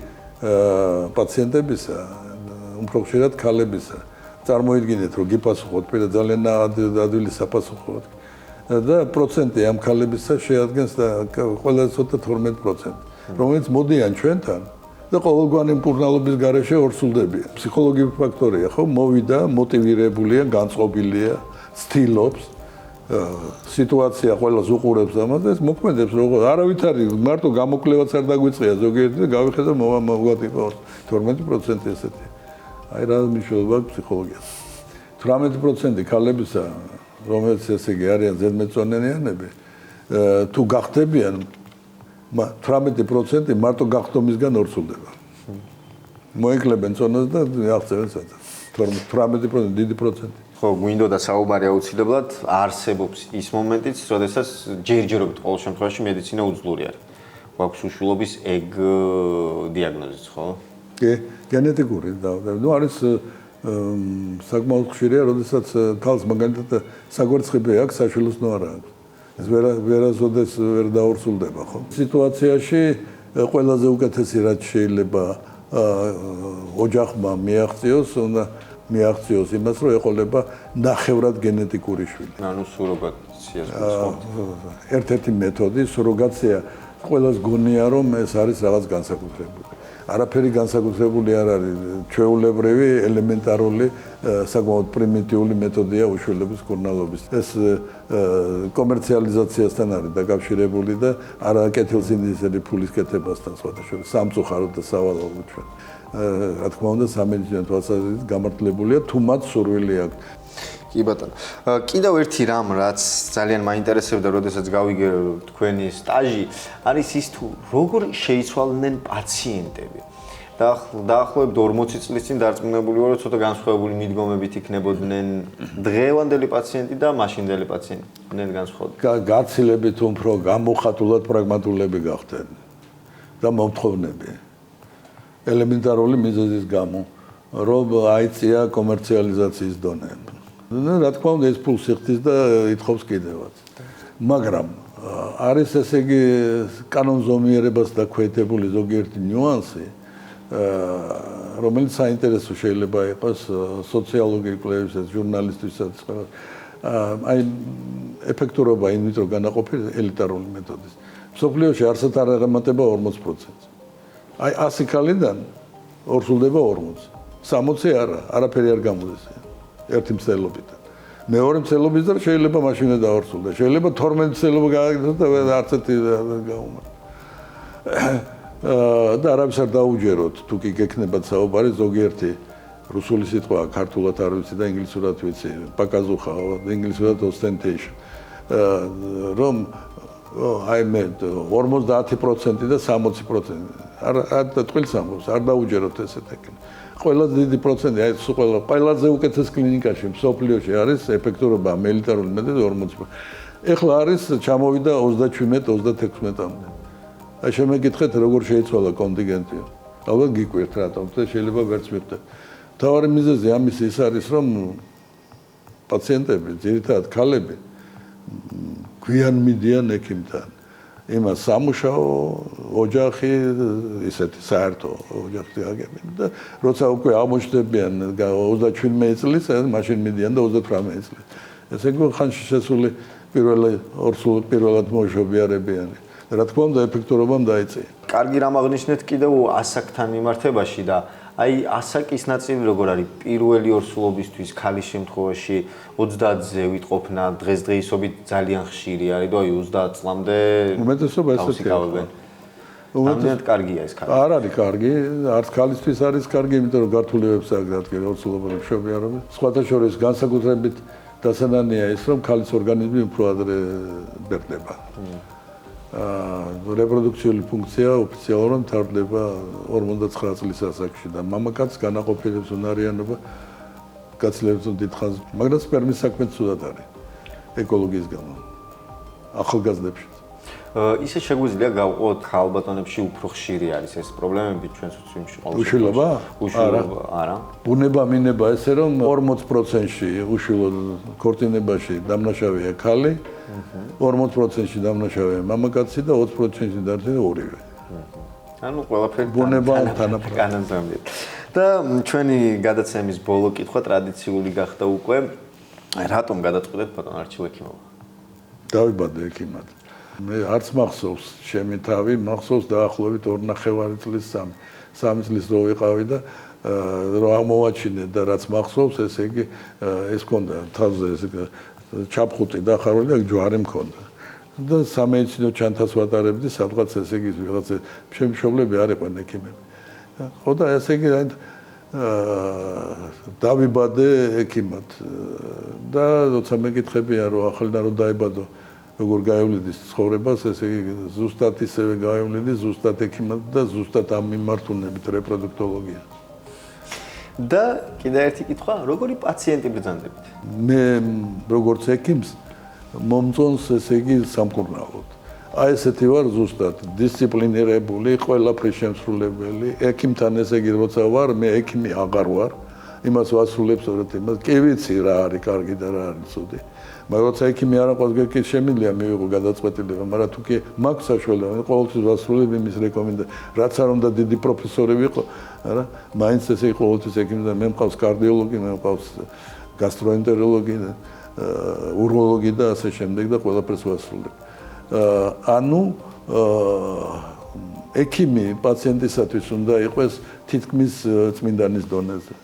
პაციენტებისა, უფრო ხშირად ქალებისა. წარმოიდგინეთ, რომ გიპასუხოთ, პირა ძალიან ადვილი საპასუხოდ. და პროცენტი ამ ქალებისა შეადგენს და ყველაზე ცოტა 12%, რომელიც მოდიან ჩვენთან და ყოველგვარი მკურნალობის გარეშე ორსულდებიან. ფსიქოლოგიური ფაქტორია, ხო, მოვიდა, მოტივირებულია, განწყობილია, ცდილობს სიტუაცია ყველას უყურებს ამას ეს მოქმედებს როგორ არავით არის მარტო გამოკლევაც არ დაგვიწყია ზოგიერთი და გავიხედა მოვაგვათ იყო 12% ესეთი აი რა მნიშვნელობა აქვს ფსიქოლოგიას 18% ქალებისა რომელიც ესე იგი არიან ზედმეტწონენიანები თუ გახდებიან 18% მარტო გახდომისგან ორსულდება მოიკლებენ წონას და აღწევენ სადაც 18% დიდი პროცენტი ხო, გვინდოდა საუბარი აუცილებლად არსებობს ის მომენტიც, როდესაც ჯერჯერობით ყოველ შემთხვევაში მედიცინა უძლური არის. გვაქვს უშულობის ეგ დიაგნოზიც, ხო? კი, გენეტიკური და ნუ არის საკმაოდ ხშირია, როდესაც ქალს მაგალითად საგვერცხლები აქვს, საშვილოს ნუ არა აქვს. ეს ვერასოდეს ვერ დაორსულდება, ხო? სიტუაციაში ყველაზე უკეთესი რაც შეიძლება ოჯახმა მიაღწიოს, უნდა მიაღწიოს იმას, რომ ეყოლება ნახევრად გენეტიკური შვილი. ანუ სუროგაციას გულისხმობთ. ერთ-ერთი მეთოდი სუროგაცია ყველას გონია, რომ ეს არის რაღაც განსაკუთრებული. არაფერი განსაკუთრებული არ არის, ჩვეულებრივი, ელემენტარული, საკმაოდ პრიმიტიული მეთოდია უშვილების მკურნალობის. ეს კომერციალიზაციასთან არის დაკავშირებული და არა კეთილსინდისელი ფულის კეთებასთან სხვადასხვა სამწუხაროდ და სავალალოდ ჩვენ. რა თქმა უნდა სამედიცინო თვალსაზრისით გამართლებულია თუ მათ სურვილი აქვს. კი ბატონო. კიდევ ერთი რამ რაც ძალიან მაინტერესებდა, როდესაც გავიგე თქვენი სტაჟი, არის ის თუ როგორ შეიცვალნენ პაციენტები. დაახლოებით 40 წლის წინ დარწმუნებული ვარ, რომ ცოტა განსხვავებული მიდგომებით იქნებოდნენ დღევანდელი პაციენტი და მაშინდელი პაციენტი. ნელ განსხვავებული. გაცილებით უფრო გამოხატულად პრაგმატულები გახდნენ და მომთხოვნები. ელემენტარული მიზეზის გამო, რომ აიწია კომერციალიზაციის დონე. რა თქმა უნდა, ეს ფულს იხდის და ითხოვს კიდევაც. მაგრამ არის ესე იგი კანონზომიერებას დაქვეითებული ზოგიერთი ნიუანსი, რომელიც საინტერესო შეიძლება იყოს სოციოლოგიური კვლევისას, ჟურნალისტებისაც, აი ეფექტურობა ინვიტრო განაყოფიერების ელიტარული მეთოდის. მსოფლიოში არსად არ აღემატება 40%. აი 100 ქალიდან ორსულდება 40. 60 არა, არაფერი არ გამოდის. ერთი მცდელობიდან. მეორე მცდელობიდან შეიძლება მაშინვე დაორსულდეს. შეიძლება 12 მცდელობა გააკეთოს და არც ერთი გაუმართ. და არავის არ დაუჯეროთ, თუ კი გექნებათ საუბარი ზოგიერთი რუსული სიტყვა, ქართულად არ ვიცი და ინგლისურად ვიცი, პაკაზუხა, ინგლისურად ostentation. რომ აი მე 50% და 60%. არ ტყილს ამბობს, არ დაუჯეროთ ესეთ ეკენ. ყველა დიდი პროცენტი, აი ყველაზე უკეთეს კლინიკაში მსოფლიოში არის ეფექტურობა ელიტარული მეთოდი 40%. ეხლა არის ჩამოვიდა 37-36-მდე. აი შემეკითხეთ როგორ შეიცვალა კონტინგენტი. ალბათ გიკვირთ რატომ და შეიძლება ვერც მივხვდეთ. თავარი მიზეზი ამის ის არის რომ პაციენტები, ძირითადად ქალები გვიან მიდიან ექიმთან. იმას სამუშაო, ოჯახი, ისეთი საერთო ოჯახი აგებენ და როცა უკვე აღმოჩნდებიან 37 წლის, მაშინ მიდიან და 38 წლის. ესე იგი ხანში შესული პირველად მოშობი არებიანი. რა თქმა უნდა, ეფექტურობამ დაიწია. კარგი რამ აღნიშნეთ კიდევ ასაკთან მიმართებაში და აი ასაკის ნაწილი როგორ არის პირველი ორსულობისთვის ქალის შემთხვევაში 30-ზე ვიტყობნა დღესდღეობით ძალიან ხშირი არის და აი 30 წლამდე უმეტესობა ესეთია. უმეტესად კარგია ეს ქალი. არ არის კარგი, არც ქალისთვის არის კარგი, იმიტომ რომ გართულებებს აქვს დადგება ორსულობრივი მშობიარობა. სხვათა შორის განსაკუთრებით დასანანია ის, რომ ქალის ორგანიზმი უფრო ადრე ბერდება. რეპროდუქციული ფუნქცია ოფიციალურად მთავრდება 49 წლის ასაკში და მამაკაცს განაყოფილებს უნარიანობა გაცილებით დიდ ხანს, მაგრამ სპერმის საქმე ცუდად არის ეკოლოგიის გამო. ახალგაზრდებში. ისე შეგვიძლია გავყოთ ხალბატონებში უფრო ხშირი არის ეს პრობლემები ჩვენს უციმში ყოველთვის. უშვილობა? უშვილობა არა. ბუნება მინება ესე რომ 40%-ში უშვილო ქორწინებაში დამნაშავეა ქალი, 40%-ში დამნაშავეა მამაკაცი და 20%-ში დარჩება ორივე. ანუ ყველაფერი ბუნება თანაფრად. განაზრებით. და ჩვენი გადაცემის ბოლო კითხვა ტრადიციული გახდა უკვე რატომ გადაწყვეტეთ ბატონ არჩილ ექიმობა? დავიბადე ექიმად. მე არც მახსოვს ჩემი თავი, მახსოვს დაახლოებით 2.5 წლის 3 წლის რო ვიყავი და რო ამოვაჩინე და რაც მახსოვს, ესე იგი ეს ქონდა თავზე ეს ჩაფხუტი და ხარული და ჯვარი მქონდა. და სამედიცინო ჩანთას ვატარებდი, სადღაც ესე იგი ვიღაცა შემშობლები არ იყვნენ ექიმები. ხო და ესე იგი დავიბადე ექიმად და როცა მეკითხებიან რომ ახლა რომ დაიბადო როგორ გაევლინეს ცხოვრებას, ესე იგი ზუსტად ისევე გაევლინე, ზუსტად ექიმად და ზუსტად ამ მიმართულებით რეპროდუქტოლოგია. და კიდევ ერთი კითხვა, როგორი პაციენტი ბრძანდებით? მე როგორც ექიმს მომწონს ესე იგი სამკურნალოდ. აი ესეთი ვარ ზუსტად დისციპლინირებული, ყველაფრის შემსრულებელი, ექიმთან ესე იგი როცა ვარ, მე ექიმი აღარ ვარ. იმას ვასრულებს სწორედ იმას, კი ვიცი რა არის კარგი და რა არის ცუდი. მაგრამ როცა ექიმი არ აყვავს, კი შემიძლია მივიღო გადაწყვეტილება, მაგრამ თუ კი მაქვს საშუალება, ყოველთვის ვასრულებ იმის რეკომენდაციას, რაც არ უნდა დიდი პროფესორი ვიყო, არა, მაინც ესე იგი ყოველთვის ექიმი და მე მყავს კარდიოლოგი, მე მყავს გასტროენტეროლოგი, უროლოგი და ასე შემდეგ და ყველაფერს ვასრულებ. ანუ ექიმი პაციენტისათვის უნდა იყოს თითქმის წმინდანის დონეზე.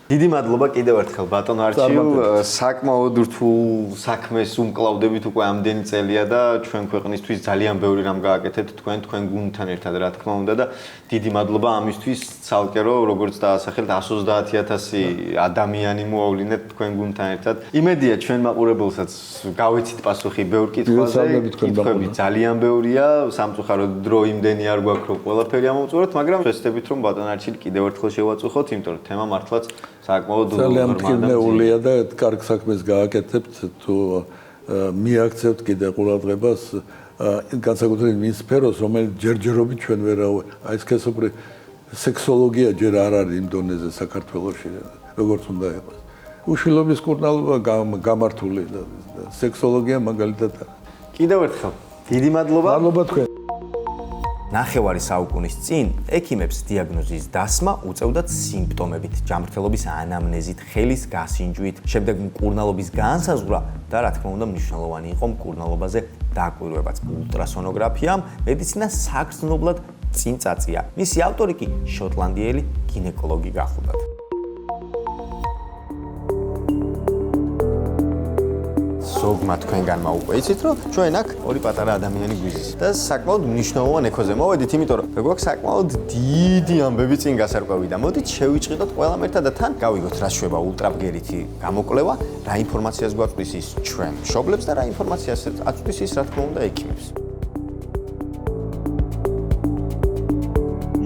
დიდი მადლობა კიდევ ერთხელ ბატონ არჩილ, საკმაოდ რთულ საქმეს უმკლავდებით უკვე ამდენი წელია და ჩვენ ქვეყნისთვის ძალიან ბევრი რამ გააკეთეთ თქვენ გუნდთან ერთად რა თქმა უნდა და დიდი მადლობა ამისთვის ცალკე რომ როგორც დაასახელეთ 130,000 ადამიანი მოავლინეთ თქვენ გუნდთან ერთად. იმედია ჩვენ მაყურებელსაც გავეცით პასუხი ბევრ კითხვაზე, კითხვები ძალიან ბევრია, სამწუხაროდ დრო იმდენი არ გვაქვს რომ ყველაფერი ამოვწუროთ, მაგრამ ვეცდებით რომ ბატონ არჩილ კიდევ ერთხელ შევაწუხოთ, იმიტომ რომ თემა მართლაც საკმაოდ ძალიან მტკივნეულია და კარგ საქმეს გააკეთებთ თუ მიაქცევთ კიდე ყურადღებას განსაკუთრებით მის სფეროს, რომელიც ჯერჯერობით ჩვენ ვერავე. აი სქესობრივი სექსოლოგია ჯერ არ არის იმ დონეზე საქართველოში, როგორც უნდა იყოს. უშვილობის კურნალობა გამართული და სექსოლოგია მაგალითად. კიდევ ერთხელ დიდი მადლობა. მადლობა თქვენ. ნახევარი საუკუნის წინ ექიმებს დიაგნოზის დასმა უწევდათ სიმპტომებით, ჯანმრთელობის ანამნეზით, ხელის გასინჯვით, შემდეგ მკურნალობის განსაზღვრა და რა თქმა უნდა მნიშვნელოვანი იყო მკურნალობაზე დაკვირვებაც. ულტრასონოგრაფიამ მედიცინა საგრძნობლად წინ წაწია. მისი ავტორი კი შოტლანდიელი გინეკოლოგი გახლდათ. ზოგმა თქვენგანმა უკვე იცით, რომ ჩვენ აქ ორი პატარა ადამიანი გვიზის და საკმაოდ მნიშვნელოვან ექოზე მოვედით, იმიტომ რომ გვაქვს საკმაოდ დიდი ამბები წინ გასარკვევი და მოდით შევიჭრიდოთ ყველამ ერთად და თან გავიგოთ რა შვება ულტრაბგერითი გამოკვლევა, რა ინფორმაციას გვაწვდის ის ჩვენ მშობლებს და რა ინფორმაციას აწვდის ის რა თქმა უნდა ექიმებს.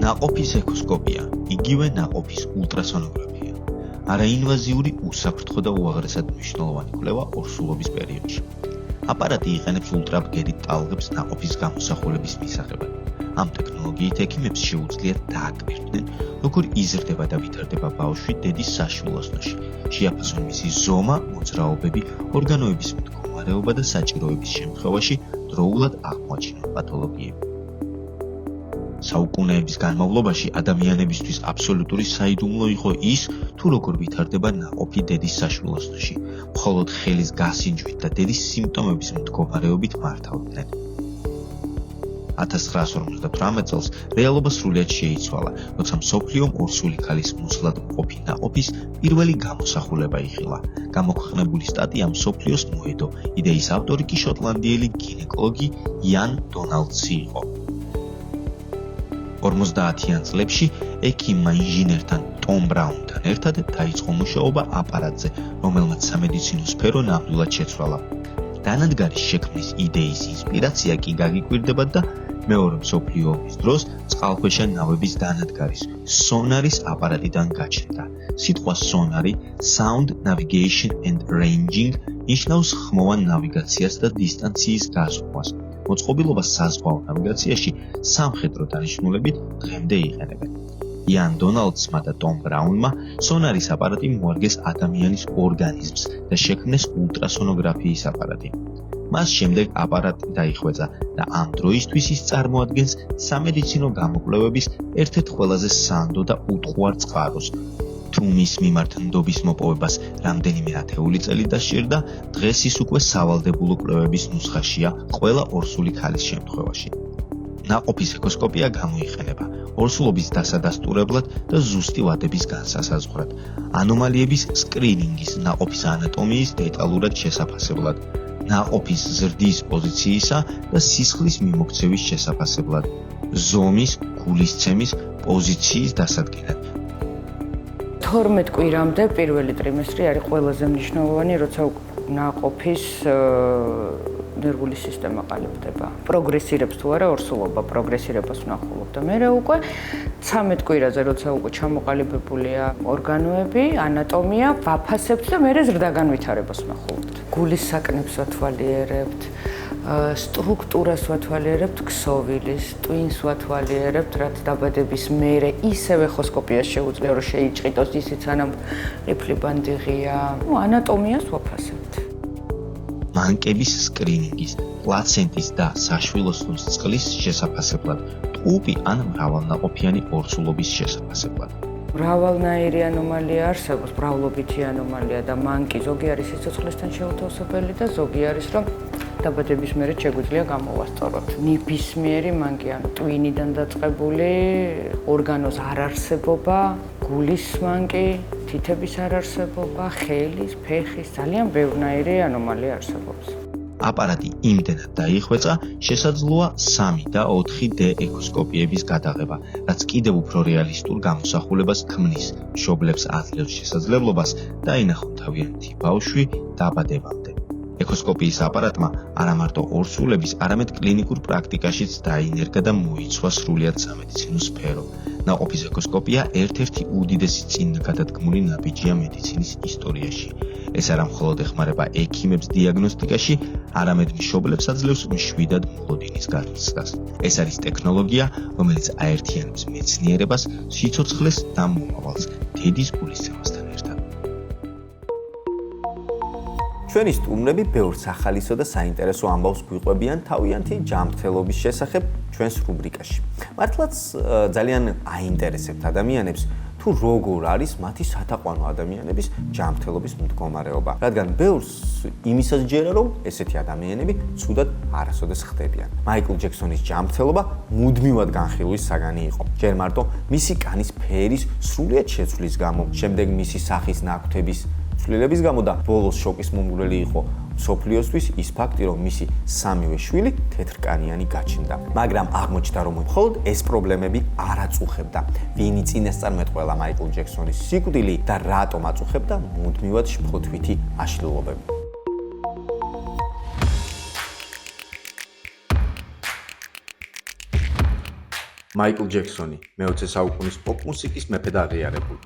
ნაყოფის ეკოსკოპია, იგივე ნაყოფის ულტრასონოგრაფია. არაინვაზიური უსაფრთხო და უაღრესად მნიშვნელოვანი კვლევა ორსულობის პერიოდში. აპარატი იყენებს ულტრაბგერით ტალღებს ნაყოფის გამოსახულების მისაღებად. ამ ტექნოლოგიით ექიმებს შეუძლიათ დააკვირდნენ, როგორ იზრდება და ვითარდება ბავშვი დედის საშვილოსნოში, შეაფასონ მისი ზომა, მოძრაობები, ორგანოების მდგომარეობა და საჭიროების შემთხვევაში დროულად აღმოაჩინონ პათოლოგიები. საუკუნეების განმავლობაში ადამიანებისთვის აბსოლუტური საიდუმლო იყო ის, თუ როგორ ვითარდება ნაყოფი დედის საშვილოსნოში, მხოლოდ ხელის გასინჯვით და დედის სიმპტომების მდგომარეობით მართავდნენ. 1958 წელს რეალობა სრულიად შეიცვალა, როცა მსოფლიომ ორსული ქალის მუცლად მყოფი ნაყოფის პირველი გამოსახულება იხილა. გამოქვეყნებული სტატია მსოფლიოს მოედო, იდეის ავტორი კი შოტლანდიელი გინეკოლოგი იან დონალდსი იყო. 50-იან წლებში ექიმმა ინჟინერთან ტომ ბრაუნთან ერთად დაიწყო მუშაობა აპარატზე, რომელმაც სამედიცინო სფერო ნამდვილად შეცვალა. დანადგარის შექმნის იდეის ინსპირაცია კი გაგიკვირდება და მეორე მსოფლიო ომის დროს წყალქვეშა ნავების დანადგარის სონარის აპარატიდან გაჩნდა. სიტყვა სონარი Sound Navigation and Ranging ნიშნავს ხმოვან ნავიგაციას და დისტანციის გაზღვას. მოწყობილობას საზღვაო ნავიგაციაში სამხედრო დანიშნულებით დღემდე იყენებენ. იან დონალდსმა და ტომ ბრაუნმა სონარის აპარატი მოარგეს ადამიანის ორგანიზმს და შექმნეს ულტრასონოგრაფიის აპარატი. მას შემდეგ აპარატი დაიხვეწა და ამ დროისთვის ის წარმოადგენს სამედიცინო გამოკვლევების ერთ-ერთ ყველაზე სანდო და უტყუარ წყაროს. თუ მის მიმართ ნდობის მოპოვებას რამდენიმე ათეული წელი დასჭირდა, დღეს ის უკვე სავალდებულო კვლევების ნუსხაშია ყველა ორსული ქალის შემთხვევაში. ნაყოფის ეკოსკოპია გამოიყენება ორსულობის დასადასტურებლად და ზუსტი ვადების განსასაზღვრად, ანომალიების სკრინინგის, ნაყოფის ანატომიის დეტალურად შესაფასებლად, ნაყოფის ზრდის პოზიციისა და სისხლის მიმოქცევის შესაფასებლად, ზომის, გულისცემის, პოზიციის დასადგენად. 12 კვირამდე პირველი ტრიმესტრი არის ყველაზე მნიშვნელოვანი, როცა ნაყოფის ნერვული სისტემა ყალიბდება. პროგრესირებს თუ არა ორსულობა, პროგრესირებას ვნახულობ და მე უკვე 13 კვირაზე, როცა უკვე ჩამოყალიბებულია ორგანოები, ანატომია, ვაფასებთ და მე ზრდაგან ვითარებას ვნახულობთ. გულის საკნებს ვათვალიერებთ, სტრუქტურას ვათვალიერებთ, ქსოვილის, ტვინს ვათვალიერებთ, რაც დაბადების მერე ისევ ეხოსკოპიას შეუძლია რომ შეიჭყიტოს ისიც სანამ ყიფლი ბანდიღია. ანატომიას ვაფასებთ. მანკების სკრინინგის, პლაცენტის და საშვილოსნოს წყლის შესაფასებლად, ტყუპი ან მრავალნაყოფიანი ორსულობის შესაფასებლად. მრავალნაირი ანომალია არსებობს, მრავლობითი ანომალია და მანკი ზოგი არის სიცოცხლესთან შეუთავსებელი და ზოგი არის რომ დაბადების მერე შეგვიძლია გამოვასწოროთ. ნებისმიერი მანკი ან ტვინიდან დაწყებული ორგანოს არარსებობა, გულის მანკი, თითების არარსებობა, ხელის, ფეხის, ძალიან ბევრნაირი ანომალია არსებობს. აპარატი იმდენად დაიხვეწა, შესაძლოა 3 და 4D ეკოსკოპიების გადაღება, რაც კიდევ უფრო რეალისტურ გამოსახულებას ქმნის, მშობლებს აძლევს შესაძლებლობას დაინახონ თავიანთი ბავშვი დაბადებამდე. ეკოსკოპიის აპარატმა არა მარტო ორსულების, არამედ კლინიკურ პრაქტიკაშიც დაინერგა და მოიცვა სრულიად სამედიცინო სფერო. ნაყოფის ეკოსკოპია ერთ-ერთი უდიდესი წინგადადგმული ნაბიჯია მედიცინის ისტორიაში. ეს არა მხოლოდ ეხმარება ექიმებს დიაგნოსტიკაში, არამედ მშობლებს აძლევს მშვიდად მოლოდინის განცდას. ეს არის ტექნოლოგია, რომელიც აერთიანებს მეცნიერებას, სიცოცხლეს და მომავალს დედის გულისცემასთან ერთად. ჩვენი სტუმრები ბევრ სახალისო და საინტერესო ამბავს გვიყვებიან თავიანთი ჯანმრთელობის შესახებ ჩვენს რუბრიკაში. მართლაც ძალიან აინტერესებთ ადამიანებს თუ როგორ არის მათი სათაყვანო ადამიანების ჯანმრთელობის მდგომარეობა, რადგან ბევრს იმისაც ჯერა რომ ესეთი ადამიანები ცუდად არასოდეს ხდებიან. მაიკლ ჯექსონის ჯანმრთელობა მუდმივად განხილვის საგანი იყო. ჯერ მარტო მისი კანის ფერის სრულიად შეცვლის გამო, შემდეგ მისი სახის ნაკვთების ცვლილების გამო და ბოლოს შოკის მომგვრელი იყო მსოფლიოსთვის ის ფაქტი, რომ მისი სამივე შვილი თეთრკანიანი გაჩნდა. მაგრამ აღმოჩნდა, რომ მხოლოდ ეს პრობლემები არ აწუხებდა. ვინი წინასწარმეტყველა მაიკლ ჯექსონის სიკვდილი და რატომ აწუხებდა მუდმივად შფოთვითი აშლილობები. მაიკლ ჯექსონი მე-20 საუკუნის პოპ მუსიკის მეფე და აღიარებული.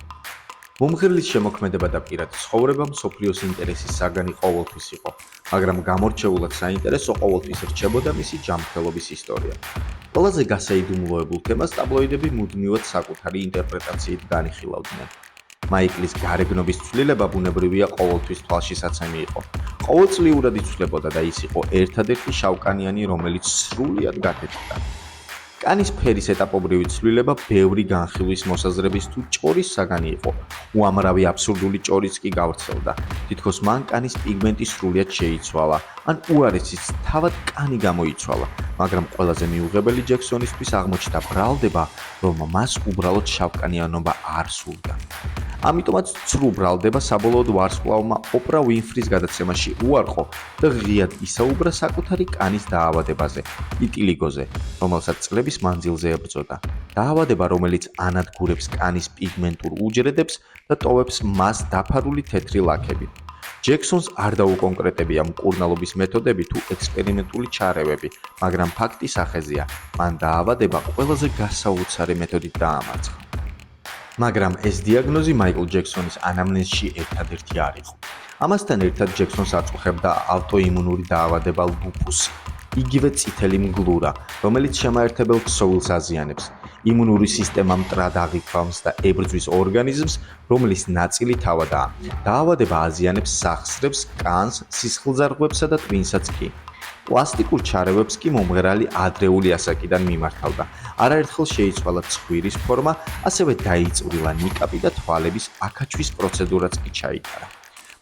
მომღერლის შემოქმედება და პირადი ცხოვრება მსოფლიოს ინტერესის საგანი ყოველთვის იყო, მაგრამ გამორჩეულად საინტერესო ყოველთვის რჩებოდა მისი ჯანმრთელობის ისტორია. ყველაზე გასაიდუმლოებულ თემას ტაბლოიდები მუდმივად საკუთარი ინტერპრეტაციით განიხილავდნენ. მაიკლის გარეგნობის ცვლილება ბუნებრივია ყოველთვის თვალშისაცემი იყო. ყოველწლიურად იცვლებოდა და ის იყო ერთადერთი შავკანიანი, რომელიც სრულიად გათეთრდა. კანის ფერის ეტაპობრივი ცვლილება ბევრი განხილვის მოსაზრების თუ ჭორის საგანი იყო. უამრავი აბსურდული ჭორიც კი გავრცელდა. თითქოს მან კანის პიგმენტი სრულიად შეიცვალა, ან უარესიც თავად კანი გამოიცვალა, მაგრამ ყველაზე მიუღებელი ჯექსონისთვის აღმოჩნდა ბრალდება, რომ მას უბრალოდ შავკანიანობა არ სურდა. ამიტომაც ცრუ ბრალდება საბოლოოდ ვარსკვლავმა ოპრა უინფრის გადაცემაში უარყო და ღიად ისაუბრა საკუთარი კანის დაავადებაზე, იტილიგოზე, რომელსაც წლების მანძილზე ებრძოდა. დაავადება, რომელიც ანადგურებს კანის პიგმენტურ უჯრედებს და ტოვებს მას დაფარული თეთრი ლაქებით. ჯექსონს არ დაუკონკრეტებია მკურნალობის მეთოდები თუ ექსპერიმენტული ჩარევები, მაგრამ ფაქტი სახეზეა, მან დაავადება ყველაზე გასაუცარი მეთოდით დაამარცხა. მაგრამ ეს დიაგნოზი მაიკლ ჯექსონის ანამნეზში ერთადერთი არ იყო. ამასთან ერთად ჯექსონს აწუხებდა ავტოიმუნური დაავადება ლუპუსი, იგივე წითელი მგლურა, რომელიც შემაერთებელ ქსოვილს აზიანებს. იმუნური სისტემა მტრად აღიქვამს და ებრძვის ორგანიზმს, რომლის ნაწილი თავადაა. დაავადება აზიანებს სახსრებს, კანს, სისხლძარღვებსა და ტვინსაც კი. პლასტიკურ ჩარევებს კი მომღერალი ადრეული ასაკიდან მიმართავდა. არაერთხელ შეიცვალა ცხვირის ფორმა, ასევე დაიწვრილა ნიკაპი და თვალების აკაჩვის პროცედურაც კი ჩაიტარა.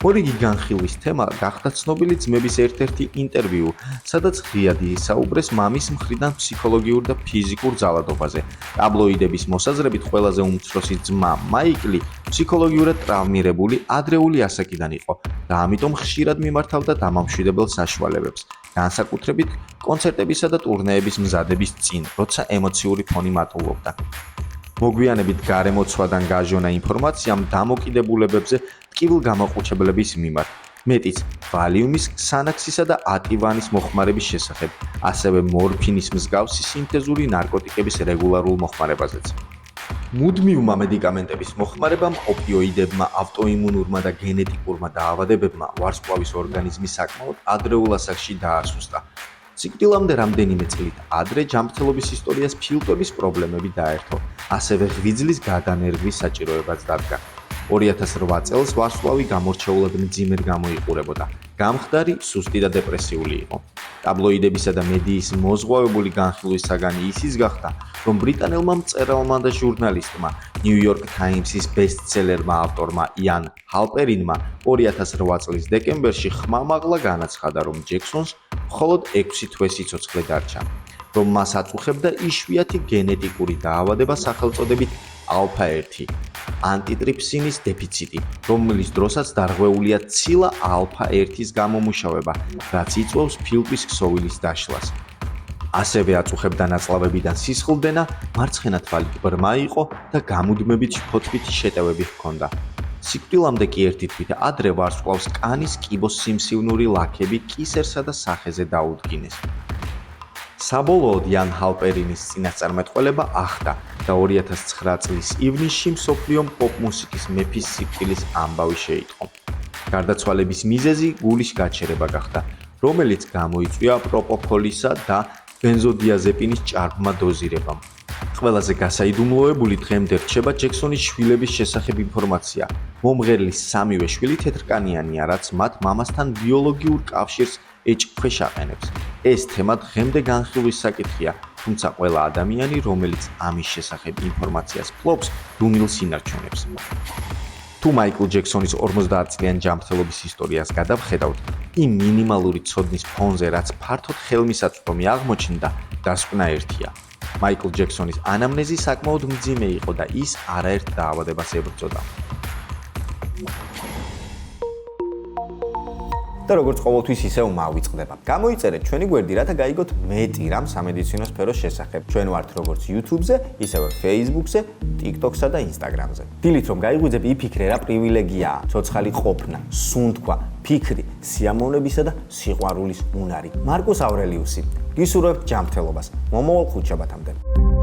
მორიგი განხილვის თემა გახდა ცნობილი ძმების ერთ-ერთი ინტერვიუ, სადაც ღიად ისაუბრეს მამის მხრიდან ფსიქოლოგიურ და ფიზიკურ ძალადობაზე. ტაბლოიდების მოსაზრებით ყველაზე უმცროსი ძმა მაიკლი ფსიქოლოგიურად ტრავმირებული ადრეული ასაკიდან იყო და ამიტომ ხშირად მიმართავდა დამამშვიდებელ საშუალებებს, განსაკუთრებით კონცერტებისა და ტურნეების მზადების წინ, როცა ემოციური ფონი მატულობდა. მოგვიანებით გარემოცვადან გაჟონა ინფორმაციამ დამოკიდებულებებზე ტკივილ გამოყუჩებლების მიმართ, მეტიც ვალიუმის, სანაქსისა და ატივანის მოხმარების შესახებ, ასევე მორფინის მსგავსი სინთეზური ნარკოტიკების რეგულარულ მოხმარებაზეც. მუდმივმა მედიკამენტების მოხმარებამ, ოპიოიდებმა, ავტოიმუნურმა და გენეტიკურმა დაავადებებმა ვარსკვლავის ორგანიზმი საკმაოდ ადრეულ ასაკში დაასუსტა. სიკვდილამდე რამდენიმე წლით ადრე ჯანმრთელობის ისტორიას ფილტვების პრობლემები დაერთო, ასევე ღვიძლის გადანერგვის საჭიროებაც დადგა. 2008 წელს ვარსკვლავი გამორჩეულად მძიმედ გამოიყურებოდა. გამხდარი, სუსტი და დეპრესიული იყო. ტაბლოიდებისა და მედიის მოზღვავებული განხილვის საგანი ისიც გახდა, რომ ბრიტანელმა მწერალმა და ჟურნალისტმა, ნიუ-იორკ ტაიმსის ბესტსელერმა ავტორმა იან ჰალპერინმა 2008 წლის დეკემბერში ხმამაღლა განაცხადა, რომ ჯექსონს მხოლოდ 6 თვე სიცოცხლე დარჩა, რომ მას აწუხებდა იშვიათი გენეტიკური დაავადება სახელწოდებით ალფა-1 ანტიტრიფსინის დეფიციტი, რომლის დროსაც დარღვეულია ცილა ალფა-1-ის გამომუშავება, რაც იწვევს ფილტვის ქსოვილის დაშლას. ასევე აწუხებდა ნაწლავებიდან სისხლდენა, მარცხენა თვალი ბრმა იყო და გამუდმებით ფოთვითი შეტევები ჰქონდა. სიკვდილამდე კი ერთი თვით ადრე ვარსკვლავს კანის კიბოსიმსივნური ლაქები კისერსა და სახეზე დაუდგინეს. საბოლოოდ იან ჰალპერინის წინასწარმეტყველება ახდა და 2009 წლის ივნისში მსოფლიომ პოპ-მუსიკის მეფის სიკვდილის ამბავი შეიტყო. გარდაცვალების მიზეზი გულის გაჩერება გახდა, რომელიც გამოიწვია პროპოფოლისა და ბენზოდიაზეპინის ჭარბმა დოზირებამ. ყველაზე გასაიდუმლოებული დღემდე რჩება ჯექსონის შვილების შესახებ ინფორმაცია. მომღერლის სამივე შვილი თეთრკანიანია, რაც მათ მამასთან ბიოლოგიურ კავშირს ეჭქვეშ აყენებს. ეს თემა დღემდე განხილვის საკითხია, თუმცა ყველა ადამიანი, რომელიც ამის შესახებ ინფორმაციას ფლობს, დუმილს ინარჩუნებს. თუ მაიკლ ჯექსონის 50 წლიან ჯანმრთელობის ისტორიას გადავხედავთ, იმ მინიმალური ცოდნის ფონზე, რაც ფართოდ ხელმისაწვდომი აღმოჩნდა, დასკვნა ერთია. მაიკლ ჯექსონის ანამნეზი საკმაოდ მძიმე იყო და ის არაერთ დაავადებას ებრძოდა. და როგორც ყოველთვის ისევ მავიწყდება. გამოიწერეთ ჩვენი გვერდი, რათა გაიგოთ მეტი რამ სამედიცინო სფეროს შესახებ. ჩვენ ვართ როგორც YouTube-ზე, ისევე Facebook-ზე, TikTok-სა და Instagram-ზე. დილით რომ გაიღვიძებ, იფიქრე რა პრივილეგიაა, ცოცხალი ყოფნა, სუნთქვა, ფიქრი, სიამოვნებისა და სიყვარულის უნარი. მარკუს ავრელიუსი. გისურვებთ ჯანმრთელობას. მომავალ ხუთშაბათამდე.